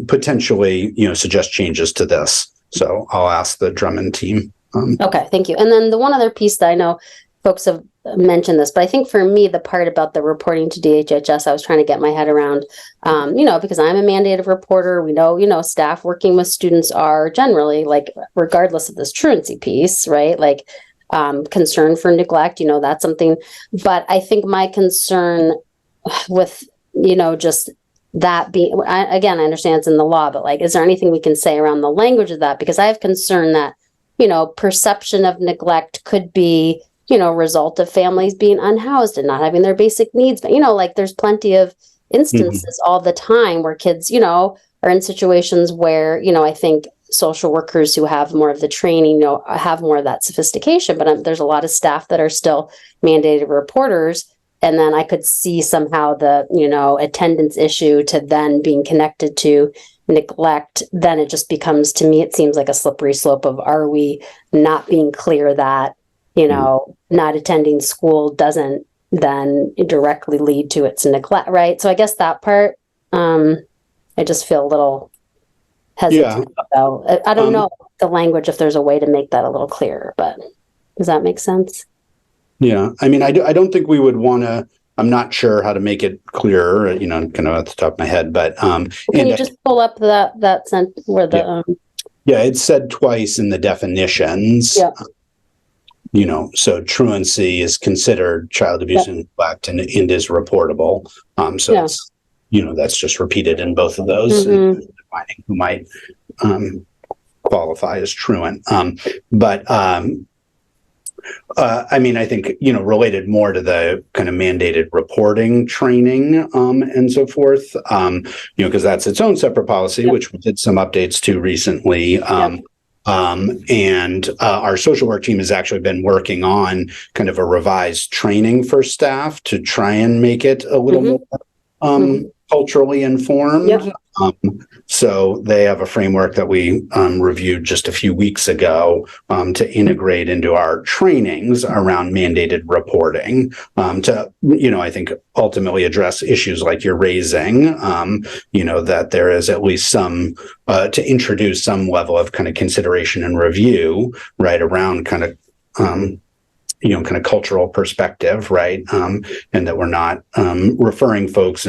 potentially, suggest changes to this. So I'll ask the Drummond team. Okay, thank you. And then the one other piece that I know folks have mentioned this, but I think for me, the part about the reporting to DHHS, I was trying to get my head around, because I'm a mandated reporter. We know, staff working with students are generally, like, regardless of this truancy piece, right? Like, concern for neglect, that's something. But I think my concern with, just that being, I understand it's in the law, but like, is there anything we can say around the language of that? Because I have concern that, perception of neglect could be, result of families being unhoused and not having their basic needs. But, like, there's plenty of instances all the time where kids, are in situations where, I think social workers who have more of the training, have more of that sophistication. But there's a lot of staff that are still mandated reporters. And then I could see somehow the, attendance issue to then being connected to neglect. Then it just becomes, to me, it seems like a slippery slope of, are we not being clear that, not attending school doesn't then directly lead to its neglect, right? So I guess that part, I just feel a little hesitant. So I don't know the language, if there's a way to make that a little clearer, but does that make sense? Yeah. I mean, I don't think we would want to, I'm not sure how to make it clearer, kind of at the top of my head, but, can you just pull up that sentence where the, it's said twice in the definitions. So truancy is considered child abuse and neglect and is reportable. It's, that's just repeated in both of those, and defining who might qualify as truant. I think, related more to the kind of mandated reporting training and so forth, because that's its own separate policy, which we did some updates to recently. And our social work team has actually been working on kind of a revised training for staff to try and make it a little more culturally informed. So they have a framework that we reviewed just a few weeks ago to integrate into our trainings around mandated reporting to, I think ultimately address issues like you're raising, that there is at least some, to introduce some level of kind of consideration and review, right, around kind of, kind of cultural perspective, right, and that we're not referring folks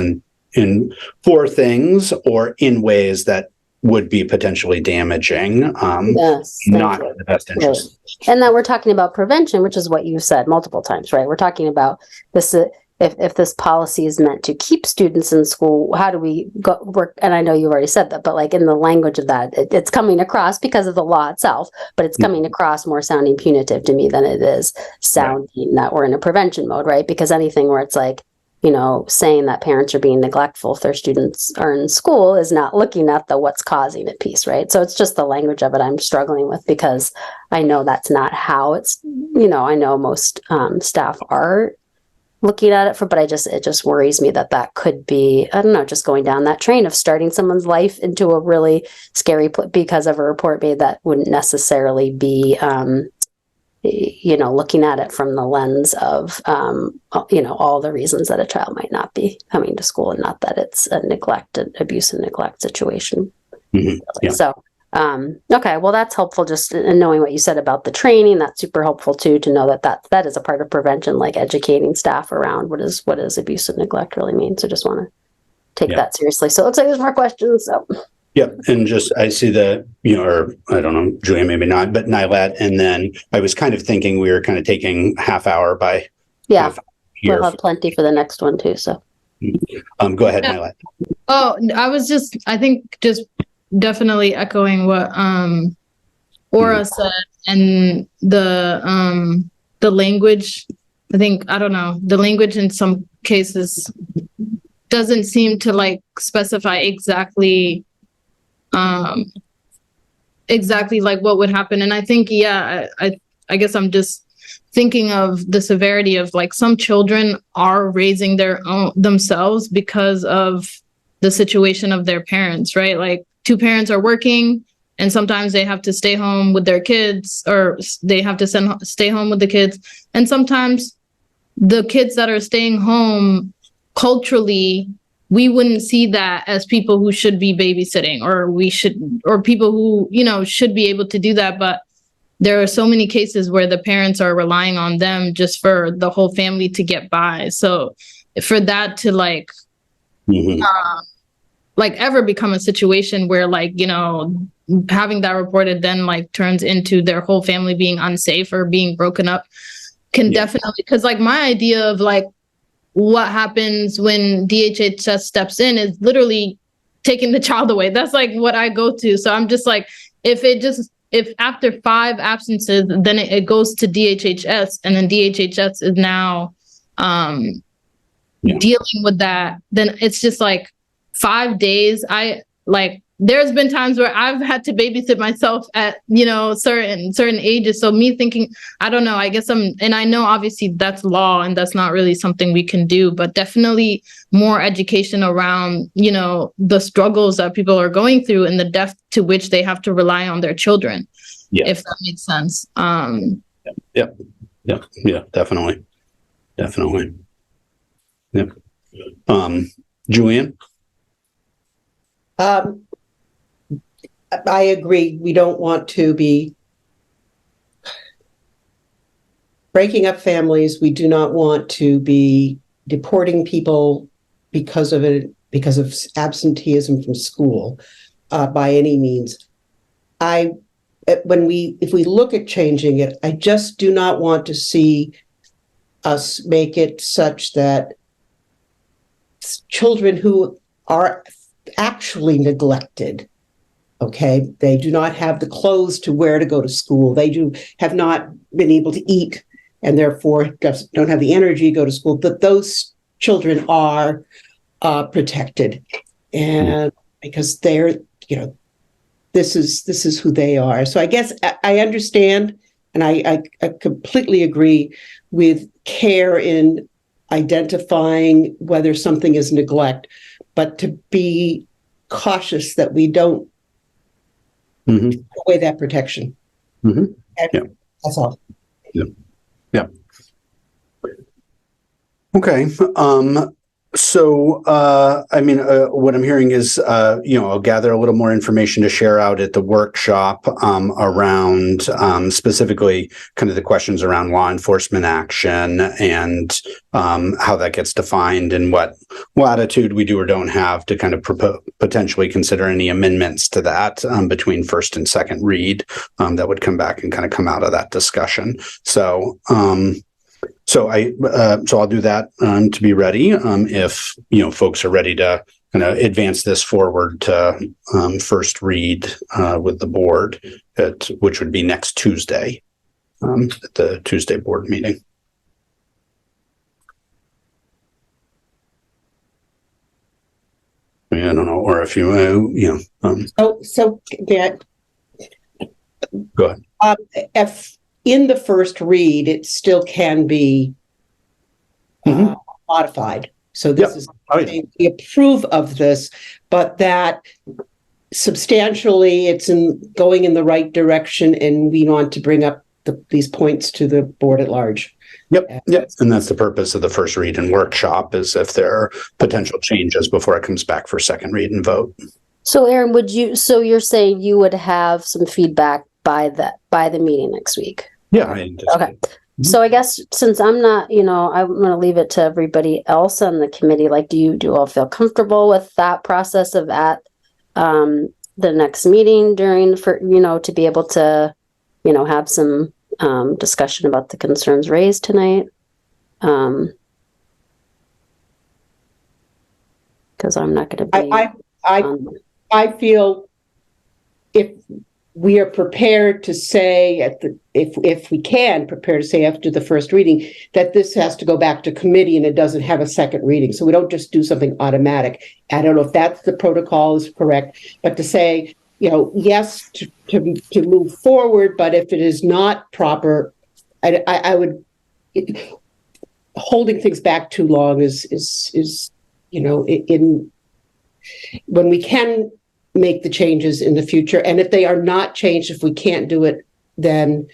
for things or in ways that would be potentially damaging, not in the best interest. Right. And that we're talking about prevention, which is what you said multiple times, right? We're talking about this, if this policy is meant to keep students in school, how do we work? And I know you already said that, but like in the language of that, it's coming across because of the law itself, but it's coming across more sounding punitive to me than it is sounding that we're in a prevention mode, right? Because anything where it's like, saying that parents are being neglectful if their students are in school is not looking at the what's causing it piece, right? So it's just the language of it I'm struggling with, because I know that's not how it's, I know most staff are looking at it but it just worries me that could be, I don't know, just going down that train of starting someone's life into a really scary because of a report made that wouldn't necessarily be, looking at it from the lens of, all the reasons that a child might not be coming to school, and not that it's a abuse and neglect situation. Mm-hmm. Yeah. So, okay, well, that's helpful, just in knowing what you said about the training. That's super helpful too, to know that is a part of prevention, like educating staff around what does abuse and neglect really mean. So just want to take that seriously. So it looks like there's more questions. So. Yep. And just, I see or I don't know, Julia, maybe not, but Nylat. And then I was kind of thinking we were kind of taking half hour by. Yeah. We'll have plenty for the next one too. So. Go ahead, Nylat. Oh, I think definitely echoing what Aura said, and the language. I think, I don't know, the language in some cases doesn't seem to specify exactly like what would happen. And I think, I guess I'm just thinking of the severity of some children are raising themselves because of the situation of their parents, right? Like, two parents are working, and sometimes they have to stay home with their kids, or they have to stay home with the kids. And sometimes the kids that are staying home, culturally, we wouldn't see that as people who should be babysitting, or people who, should be able to do that. But there are so many cases where the parents are relying on them just for the whole family to get by. So for that to ever become a situation where having that reported then turns into their whole family being unsafe or being broken up can definitely, because my idea of what happens when DHHS steps in is literally taking the child away. That's what I go to. So I'm just if after 5 absences, then it goes to DHHS, and then DHHS is now dealing with that, then it's just 5 days. There's been times where I've had to babysit myself at, certain ages. So me thinking, I don't know, I guess and I know obviously that's law and that's not really something we can do, but definitely more education around, the struggles that people are going through and the depth to which they have to rely on their children, if that makes sense. Yeah, definitely. Yeah. Julian? I agree. We don't want to be breaking up families. We do not want to be deporting people because of absenteeism from school by any means. If we look at changing it, I just do not want to see us make it such that children who are actually neglected, okay, they do not have the clothes to wear to go to school, they have not been able to eat, and therefore don't have the energy to go to school, but those children are protected, and because they're, this is who they are. So I guess I understand, and I completely agree with care in identifying whether something is neglect, but to be cautious that we don't take away that protection. Mm-hmm. Yeah. That's all. Yeah. Okay. So, what I'm hearing is, I'll gather a little more information to share out at the workshop around specifically kind of the questions around law enforcement action and how that gets defined and what latitude we do or don't have to kind of potentially consider any amendments to that between first and second read that would come back and kind of come out of that discussion. So, So I'll do that to be ready. If folks are ready to kind of advance this forward to first read with the board, which would be next Tuesday at the Tuesday board meeting. I don't know, or if you, So that, go ahead. if in the first read, it still can be modified. So this is, we approve of this, but that substantially it's going in the right direction, and we want to bring up these points to the board at large. Yep. And that's the purpose of the first read and workshop, is if there are potential changes before it comes back for second read and vote. So Aaron, so you're saying you would have some feedback by the meeting next week? Yeah. Okay. So I guess since I'm not, I'm going to leave it to everybody else on the committee. Like, do you all feel comfortable with that process of at the next meeting to be able to, have some discussion about the concerns raised tonight? Because I'm not going to be. I feel if we are prepared to say if we can prepare to say after the first reading that this has to go back to committee and it doesn't have a second reading, so we don't just do something automatic. I don't know if that's the protocol is correct, but to say, yes, to move forward, but if it is not proper, I would, holding things back too long is when we can make the changes in the future, and if they are not changed, if we can't do it, then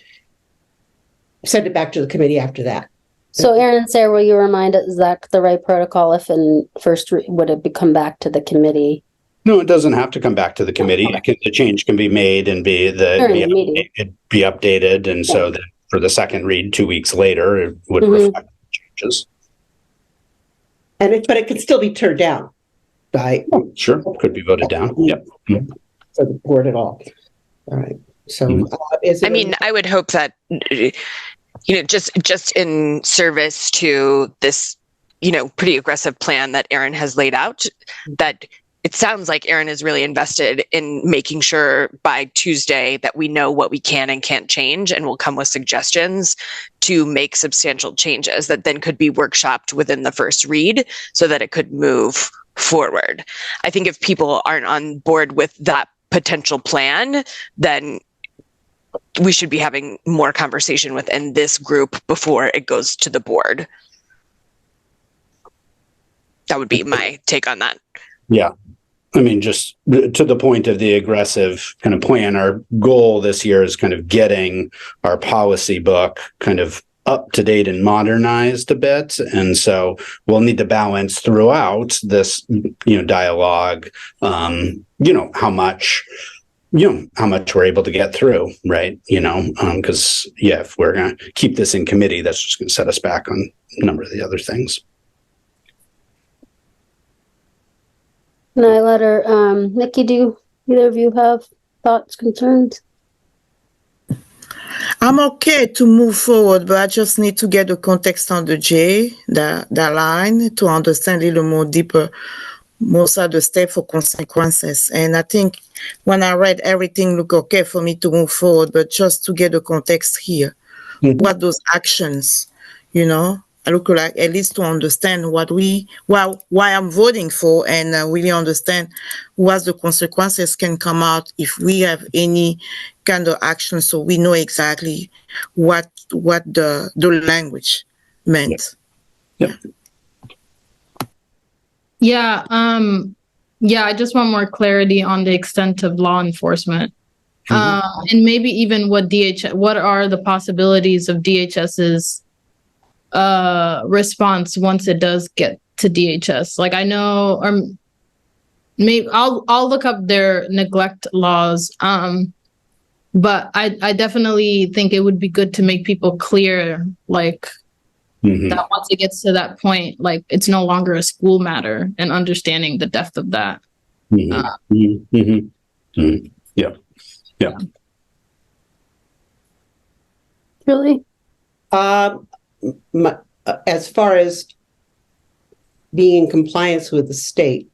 send it back to the committee after that. So Aaron and Sarah, will you remind us, is that the right protocol? If in first would it come back to the committee? No, it doesn't have to come back to the committee. The change can be made and be updated, and so that for the second read 2 weeks later, it would reflect changes. But it could still be turned down. Sure, could be voted down. Yep. For the board at all. All right. So, I would hope that just in service to this, pretty aggressive plan that Aaron has laid out, that it sounds like Aaron is really invested in making sure by Tuesday that we know what we can and can't change, and will come with suggestions to make substantial changes that then could be workshopped within the first read so that it could move forward. I think if people aren't on board with that potential plan, then we should be having more conversation within this group before it goes to the board. That would be my take on that. Yeah. I mean, just to the point of the aggressive kind of plan, our goal this year is kind of getting our policy book kind of up to date and modernized a bit. And so we'll need to balance throughout this, dialogue, how much we're able to get through, right? Because if we're going to keep this in committee, that's just going to set us back on a number of the other things. Nylander, Nikki, do either of you have thoughts, concerns? I'm okay to move forward, but I just need to get the context on the J, that line, to understand a little more deeper most of the steps for consequences. And I think when I read everything, look okay for me to move forward, but just to get the context here, what those actions, I look like at least to understand why I'm voting for, and really understand what the consequences can come out if we have any kind of action, so we know exactly what the language meant. Yeah. I just want more clarity on the extent of law enforcement. And maybe even what are the possibilities of DHS's response once it does get to DHS. Like, I know, or maybe I'll look up their neglect laws. But I definitely think it would be good to make people clear, like, that once it gets to that point, like, it's no longer a school matter, and understanding the depth of that. Yeah. Really? As far as being in compliance with the state,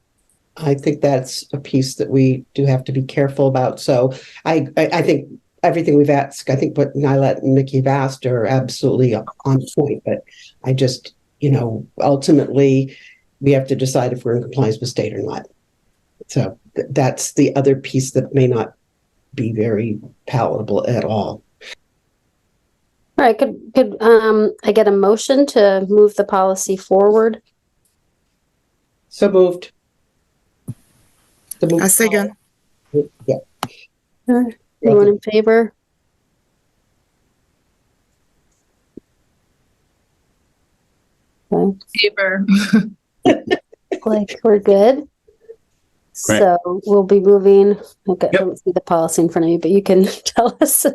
I think that's a piece that we do have to be careful about. So I think everything we've asked, I think what Nyla and Nikki have asked are absolutely on point. But I just, ultimately, we have to decide if we're in compliance with state or not. So that's the other piece that may not be very palatable at all. All right, could I get a motion to move the policy forward? So moved. A second. Yeah. Anyone in favor? Okay, Favor. like we're good. Great. So we'll be moving. Okay, I Yep. don't see the policy in front of you, but you can tell us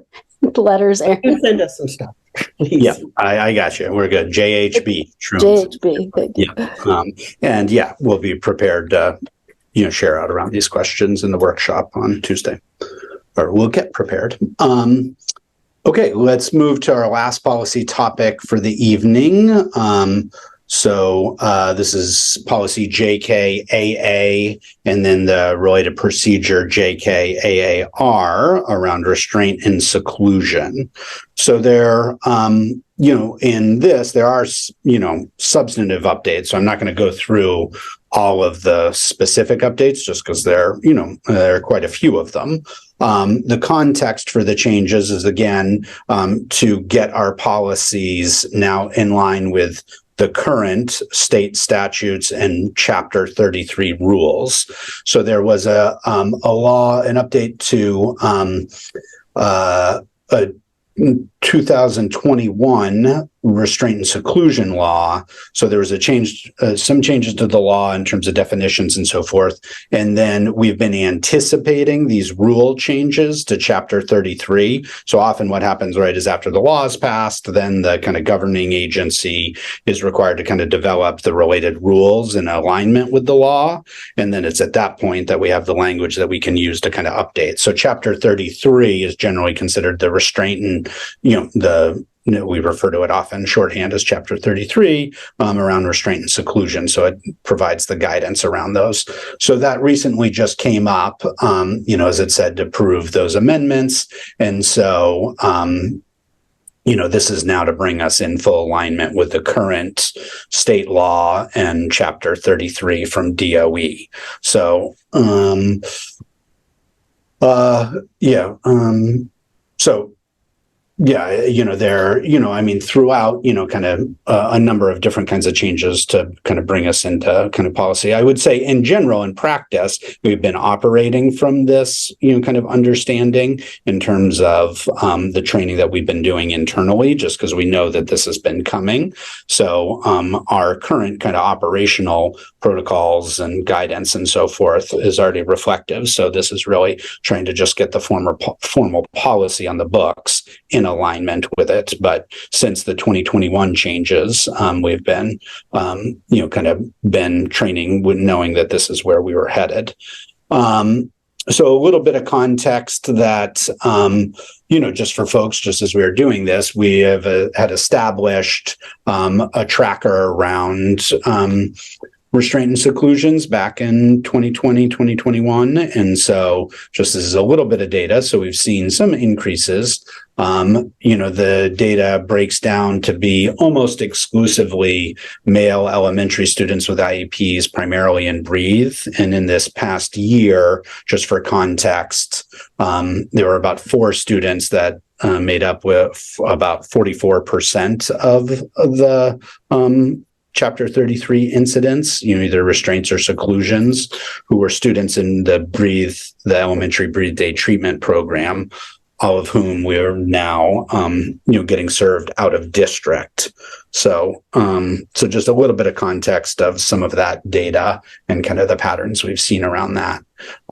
the letters, You Aaron. send us some stuff, please. Yeah, I got you. We're good. JHB. Truancy. JHB. Thank you. Yeah. And yeah, we'll be prepared to, share out around these questions in the workshop on Tuesday, or we'll get prepared. Okay, let's move to our last policy topic for the evening. So this is policy JKAA and then the related procedure JKAA-R around restraint and seclusion. So there, in this, there are, substantive updates. So I'm not going to go through all of the specific updates just because there are quite a few of them. The context for the changes is, again, to get our policies now in line with the current state statutes and Chapter 33 rules. So there was an update to a 2021 restraint and seclusion law. So there was some changes to the law in terms of definitions and so forth. And then we've been anticipating these rule changes to Chapter 33. So often what happens, right, is after the law is passed, then the kind of governing agency is required to kind of develop the related rules in alignment with the law. And then it's at that point that we have the language that we can use to kind of update. So Chapter 33 is generally considered the restraint and, we refer to it often shorthand as Chapter 33 around restraint and seclusion. So it provides the guidance around those. So that recently just came up, as it said, to approve those amendments. And so, this is now to bring us in full alignment with the current state law and Chapter 33 from DOE. So, throughout, kind of a number of different kinds of changes to kind of bring us into kind of policy. I would say in general, in practice, we've been operating from this, kind of understanding in terms of the training that we've been doing internally, just because we know that this has been coming. So our current kind of operational protocols and guidance and so forth is already reflective. So this is really trying to just get the formal policy on the books in alignment with it. But since the 2021 changes, we've been, kind of been training with knowing that this is where we were headed. So a little bit of context that, just for folks, just as we were doing this, we have had established a tracker around restraint and seclusions back in 2020, 2021. And so just as a little bit of data, so we've seen some increases. The data breaks down to be almost exclusively male elementary students with IEPs, primarily in Breathe. And in this past year, just for context, there were about 4 students that made up with about 44% of the Chapter 33 incidents, either restraints or seclusions, who were students in the elementary Breathe Day treatment program, all of whom we're now, getting served out of district. So just a little bit of context of some of that data and kind of the patterns we've seen around that.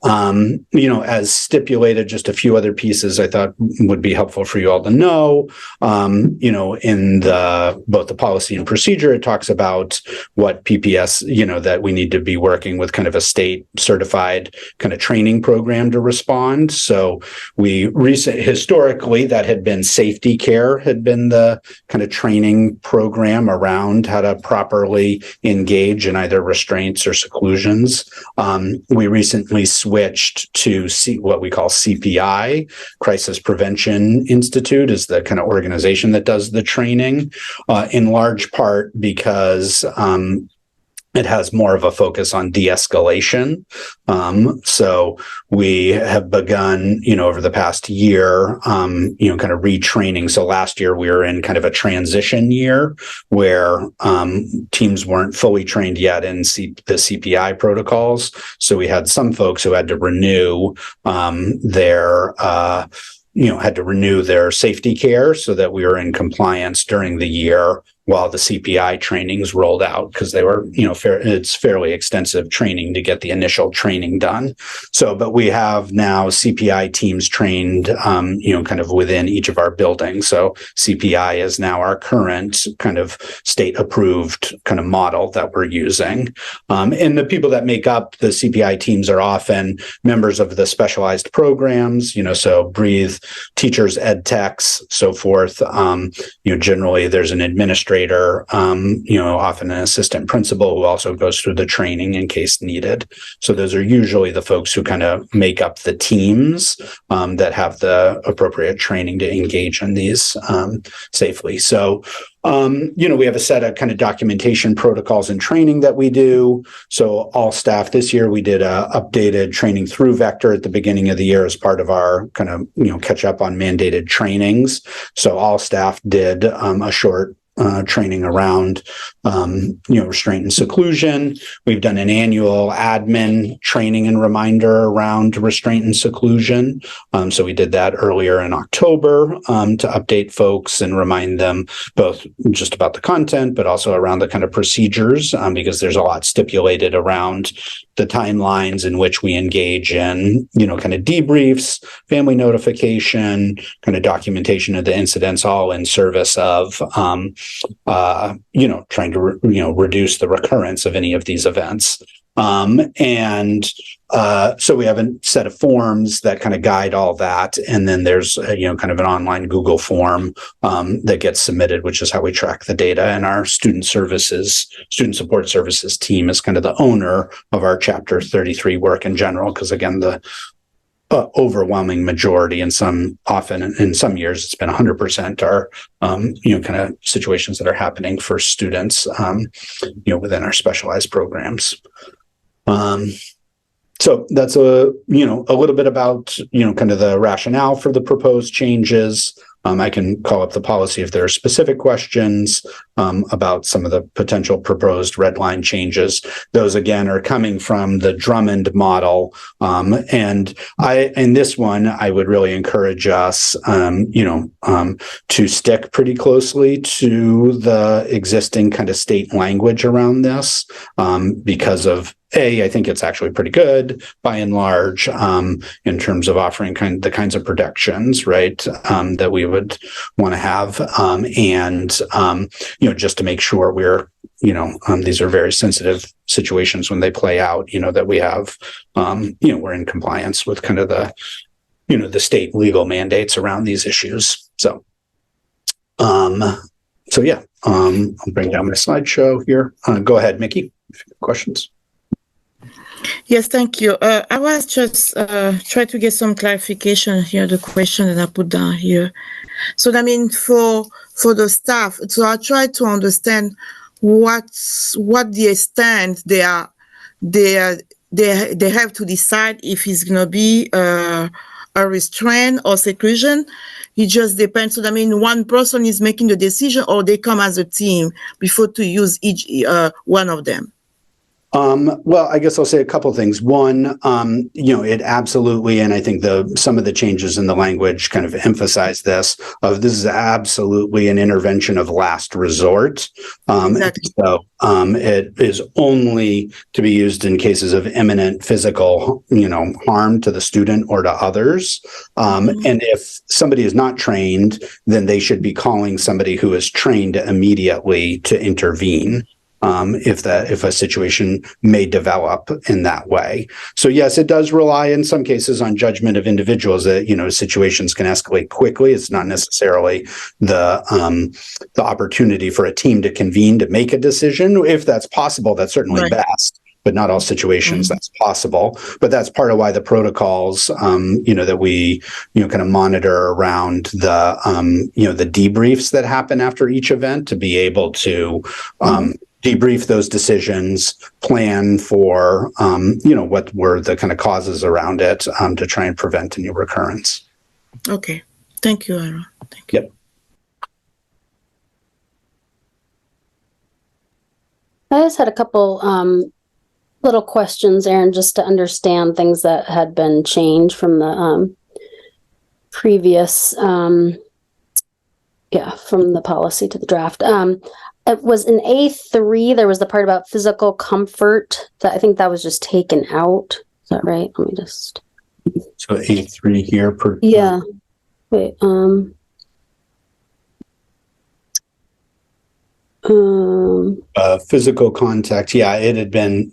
As stipulated, just a few other pieces I thought would be helpful for you all to know. In both the policy and procedure, it talks about what PPS, that we need to be working with kind of a state certified kind of training program to respond. So historically, that had been safety care had been the kind of training program around how to properly engage in either restraints or seclusions. We recently switched to what we call CPI, Crisis Prevention Institute, is the kind of organization that does the training, in large part because it has more of a focus on de-escalation. So we have begun, over the past year, kind of retraining. So last year we were in kind of a transition year where teams weren't fully trained yet in the CPI protocols. So we had some folks who had to renew their safety care so that we were in compliance during the year while the CPI trainings rolled out, because they were, it's fairly extensive training to get the initial training done. So, but we have now CPI teams trained, kind of within each of our buildings. So CPI is now our current kind of state approved kind of model that we're using. And the people that make up the CPI teams are often members of the specialized programs, so Breathe, teachers, ed techs, so forth. Generally there's an administrator, often an assistant principal who also goes through the training in case needed. So those are usually the folks who kind of make up the teams that have the appropriate training to engage in these safely. So we have a set of kind of documentation protocols and training that we do. So all staff this year, we did a updated training through Vector at the beginning of the year as part of our kind of, catch up on mandated trainings. So all staff did a short training around, restraint and seclusion. We've done an annual admin training and reminder around restraint and seclusion. So we did that earlier in October to update folks and remind them both just about the content, but also around the kind of procedures, because there's a lot stipulated around the timelines in which we engage in, kind of debriefs, family notification, kind of documentation of the incidents, all in service of, trying to, reduce the recurrence of any of these events. So we have a set of forms that kind of guide all that. And then there's, kind of an online Google form that gets submitted, which is how we track the data. And our student support services team is kind of the owner of our Chapter 33 work in general, because again, the overwhelming majority, and often in some years it's been 100% are kind of situations that are happening for students within our specialized programs. So that's a little bit about kind of the rationale for the proposed changes. I can call up the policy if there are specific questions about some of the potential proposed red line changes. Those, again, are coming from the Drummond model. And in this one, I would really encourage us, to stick pretty closely to the existing kind of state language around this because of I think it's actually pretty good by and large in terms of offering the kinds of protections, right, that we would want to have. Just to make sure we're, these are very sensitive situations when they play out, that we have, we're in compliance with kind of the, the state legal mandates around these issues. So, I'll bring down my slideshow here. Go ahead, Mickey, if you have questions. Yes, thank you. I was just trying to get some clarification here, the question that I put down here. So I mean, for the staff, so I try to understand what the extent they have to decide if it's going to be a restraint or seclusion. It just depends. So I mean, one person is making the decision, or they come as a team before to use each one of them. Well, I guess I'll say a couple of things. One, it absolutely, and I think some of the changes in the language kind of emphasize this, this is absolutely an intervention of last resort. Exactly. So it is only to be used in cases of imminent physical, harm to the student or to others. And if somebody is not trained, then they should be calling somebody who is trained immediately to intervene. If a situation may develop in that way. So yes, it does rely in some cases on judgment of individuals that, situations can escalate quickly. It's not necessarily the opportunity for a team to convene to make a decision. If that's possible, that's certainly right. best. but not all situations that's possible. But that's part of why the protocols, that we, kind of monitor around the, the debriefs that happen after each event to be able to debrief those decisions, plan for, what were the kind of causes around it to try and prevent any recurrence. Okay. Thank you, Aaron. Thank you. Yep. I just had a couple little questions, Aaron, just to understand things that had been changed from the previous, from the policy to the draft. It was in A3, there was the part about physical comfort that I think that was just taken out. Is that right? Let me just. So A3 here. Yeah. Wait. Physical contact. Yeah, it had been,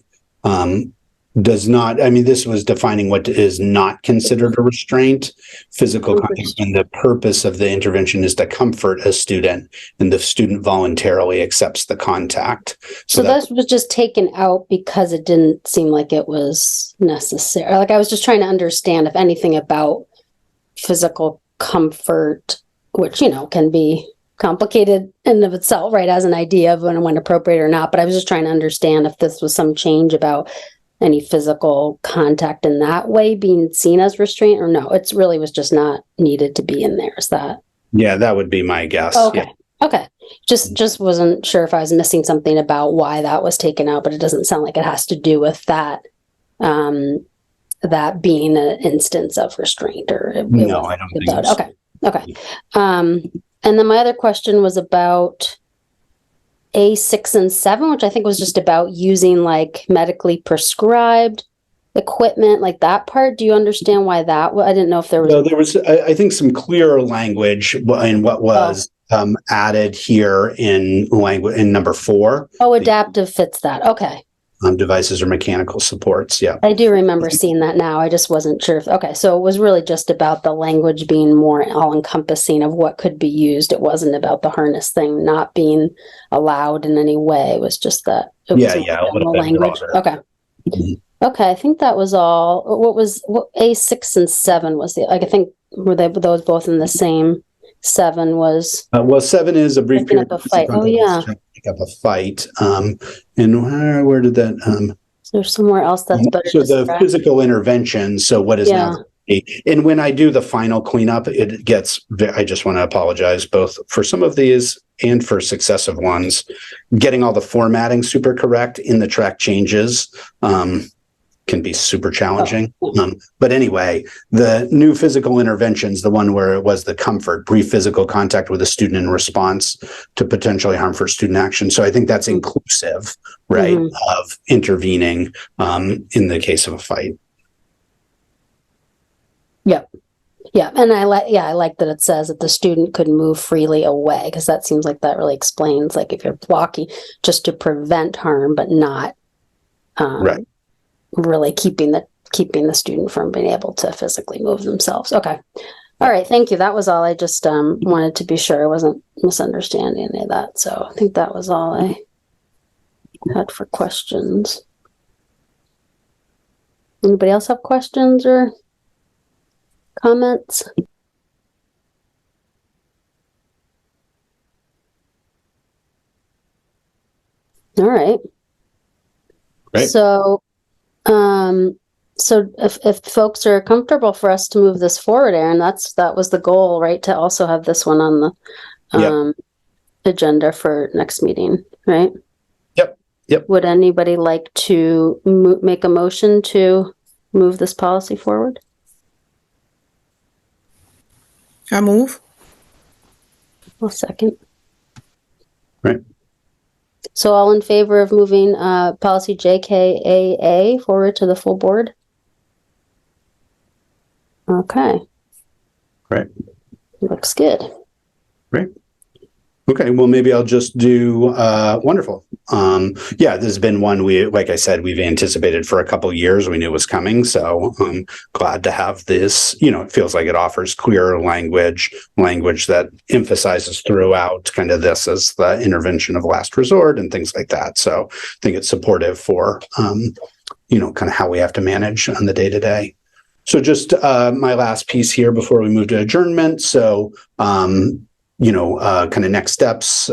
does not, this was defining what is not considered a restraint. Physical contact, and the purpose of the intervention is to comfort a student, and the student voluntarily accepts the contact. So that was just taken out because it didn't seem like it was necessary. Like I was just trying to understand if anything about physical comfort, which, can be complicated in and of itself, right, as an idea of when appropriate or not. But I was just trying to understand if this was some change about any physical contact in that way being seen as restraint, or no, it's really was just not needed to be in there. Is that? Yeah, that would be my guess. Okay. Yeah. Okay. Just wasn't sure if I was missing something about why that was taken out, but it doesn't sound like it has to do with that, that being an instance of restraint, or no, I don't think so. Okay. And then my other question was about A6 and 7, which I think was just about using like medically prescribed equipment, like that part. Do you understand why that? I didn't know if there was. No, there was, I think, some clearer language in what was added here in language in number 4. Oh, adaptive fits that. Okay. Devices or mechanical supports. Yeah. I do remember seeing that now. I just wasn't sure. Okay. So it was really just about the language being more all encompassing of what could be used. It wasn't about the harness thing not being allowed in any way. It was just that. It was a little bit language. broader. Okay. Okay. I think that was all. What A6 and 7 was I think were those both in the same? 7 was. 7 is a brief period. Up a fight. Oh yeah. Pick up a fight. And where did that? There's somewhere else that's better. So the physical intervention. So what is now? And when I do the final cleanup, it gets. I just want to apologize both for some of these and for successive ones. Getting all the formatting super correct in the track changes can be super challenging. But anyway, the new physical interventions, the one where it was the comfort, brief physical contact with a student in response to potentially harmful student action. So I think that's inclusive, right, of intervening in the case of a fight. Yep. Yeah. And I like that it says that the student could move freely away, because that seems like that really explains, like if you're blocking just to prevent harm, but not right. Really keeping the student from being able to physically move themselves. Okay. All right. Thank you. That was all. I just wanted to be sure I wasn't misunderstanding any of that. So I think that was all I had for questions. Anybody else have questions or comments? All right. Great. So if folks are comfortable for us to move this forward, Aaron, that was the goal, right? To also have this one on the agenda for next meeting, right? Yep. Would anybody like to make a motion to move this policy forward? I move. I'll second. Right. So all in favor of moving policy JKAA forward to the full board? Okay. Right. Looks good. Right. Okay, well, maybe I'll just do wonderful. Yeah, this has been one like I said, we've anticipated for a couple of years. We knew it was coming, so I'm glad to have this. It feels like it offers clearer language that emphasizes throughout kind of this as the intervention of last resort and things like that. So I think it's supportive for kind of how we have to manage on the day to day. So just my last piece here before we move to adjournment. So kind of next steps,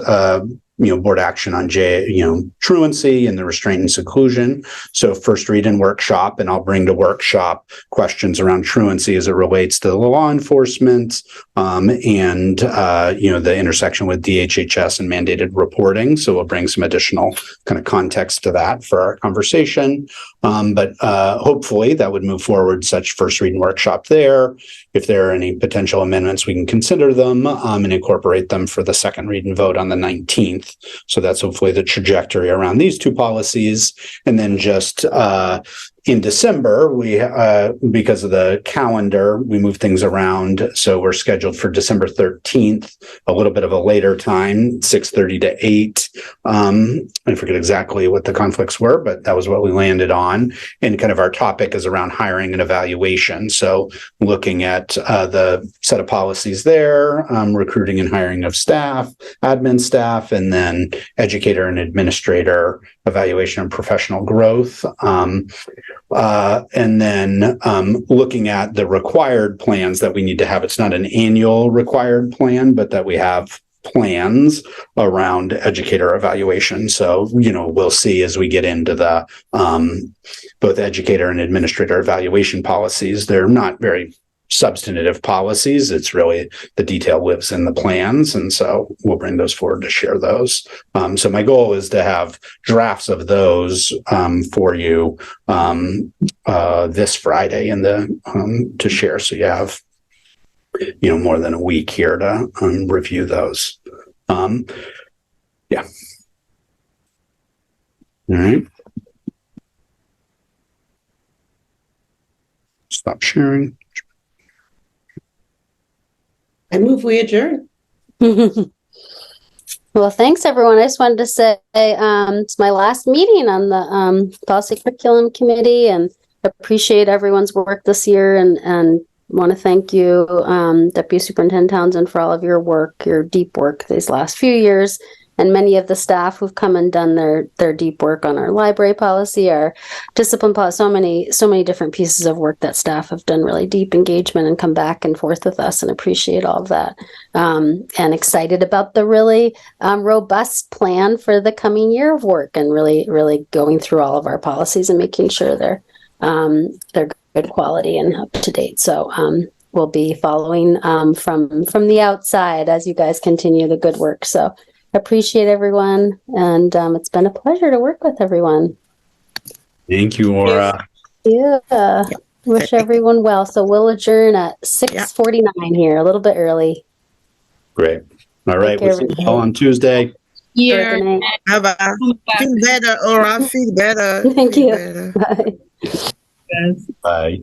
board action on truancy and the restraint and seclusion. So first read and workshop, and I'll bring to workshop questions around truancy as it relates to the law enforcement, and the intersection with DHHS and mandated reporting. So we'll bring some additional kind of context to that for our conversation. But hopefully that would move forward such first read and workshop there. If there are any potential amendments, we can consider them and incorporate them for the second read and vote on the 19th. So that's hopefully the trajectory around these two policies. And then just in December, we because of the calendar, we move things around. So we're scheduled for December 13th, a little bit of a later time, 6:30 to 8. I forget exactly what the conflicts were, but that was what we landed on. And kind of our topic is around hiring and evaluation. So looking at the set of policies there, recruiting and hiring of staff, admin staff, and then educator and administrator evaluation and professional growth. And then looking at the required plans that we need to have. It's not an annual required plan, but that we have plans around educator evaluation. So, we'll see as we get into the both educator and administrator evaluation policies. They're not very substantive policies. It's really the detail lives in the plans. And so we'll bring those forward to share those. So my goal is to have drafts of those for you this Friday to share. So you have, more than a week here to review those. Yeah. All right. Stop sharing. I move we adjourn. Well, thanks, everyone. I just wanted to say it's my last meeting on the Policy Curriculum Committee, and appreciate everyone's work this year, and want to thank you, Deputy Superintendent Townsend, for all of your work, your deep work these last few years, and many of the staff who've come and done their deep work on our library policy, our discipline policy, so many different pieces of work that staff have done really deep engagement and come back and forth with us, and appreciate all of that. And excited about the really robust plan for the coming year of work, and really going through all of our policies and making sure they're good quality and up to date. So we'll be following from the outside as you guys continue the good work. So appreciate everyone, and it's been a pleasure to work with everyone. Thank you, Aura. Yeah. Wish everyone well. So we'll adjourn at 6:49 here, a little bit early. Great. All right. We'll see you all on Tuesday. Yeah. Feel better, Aura. Feel better. Thank Feel you. better. Bye. Yes. Bye.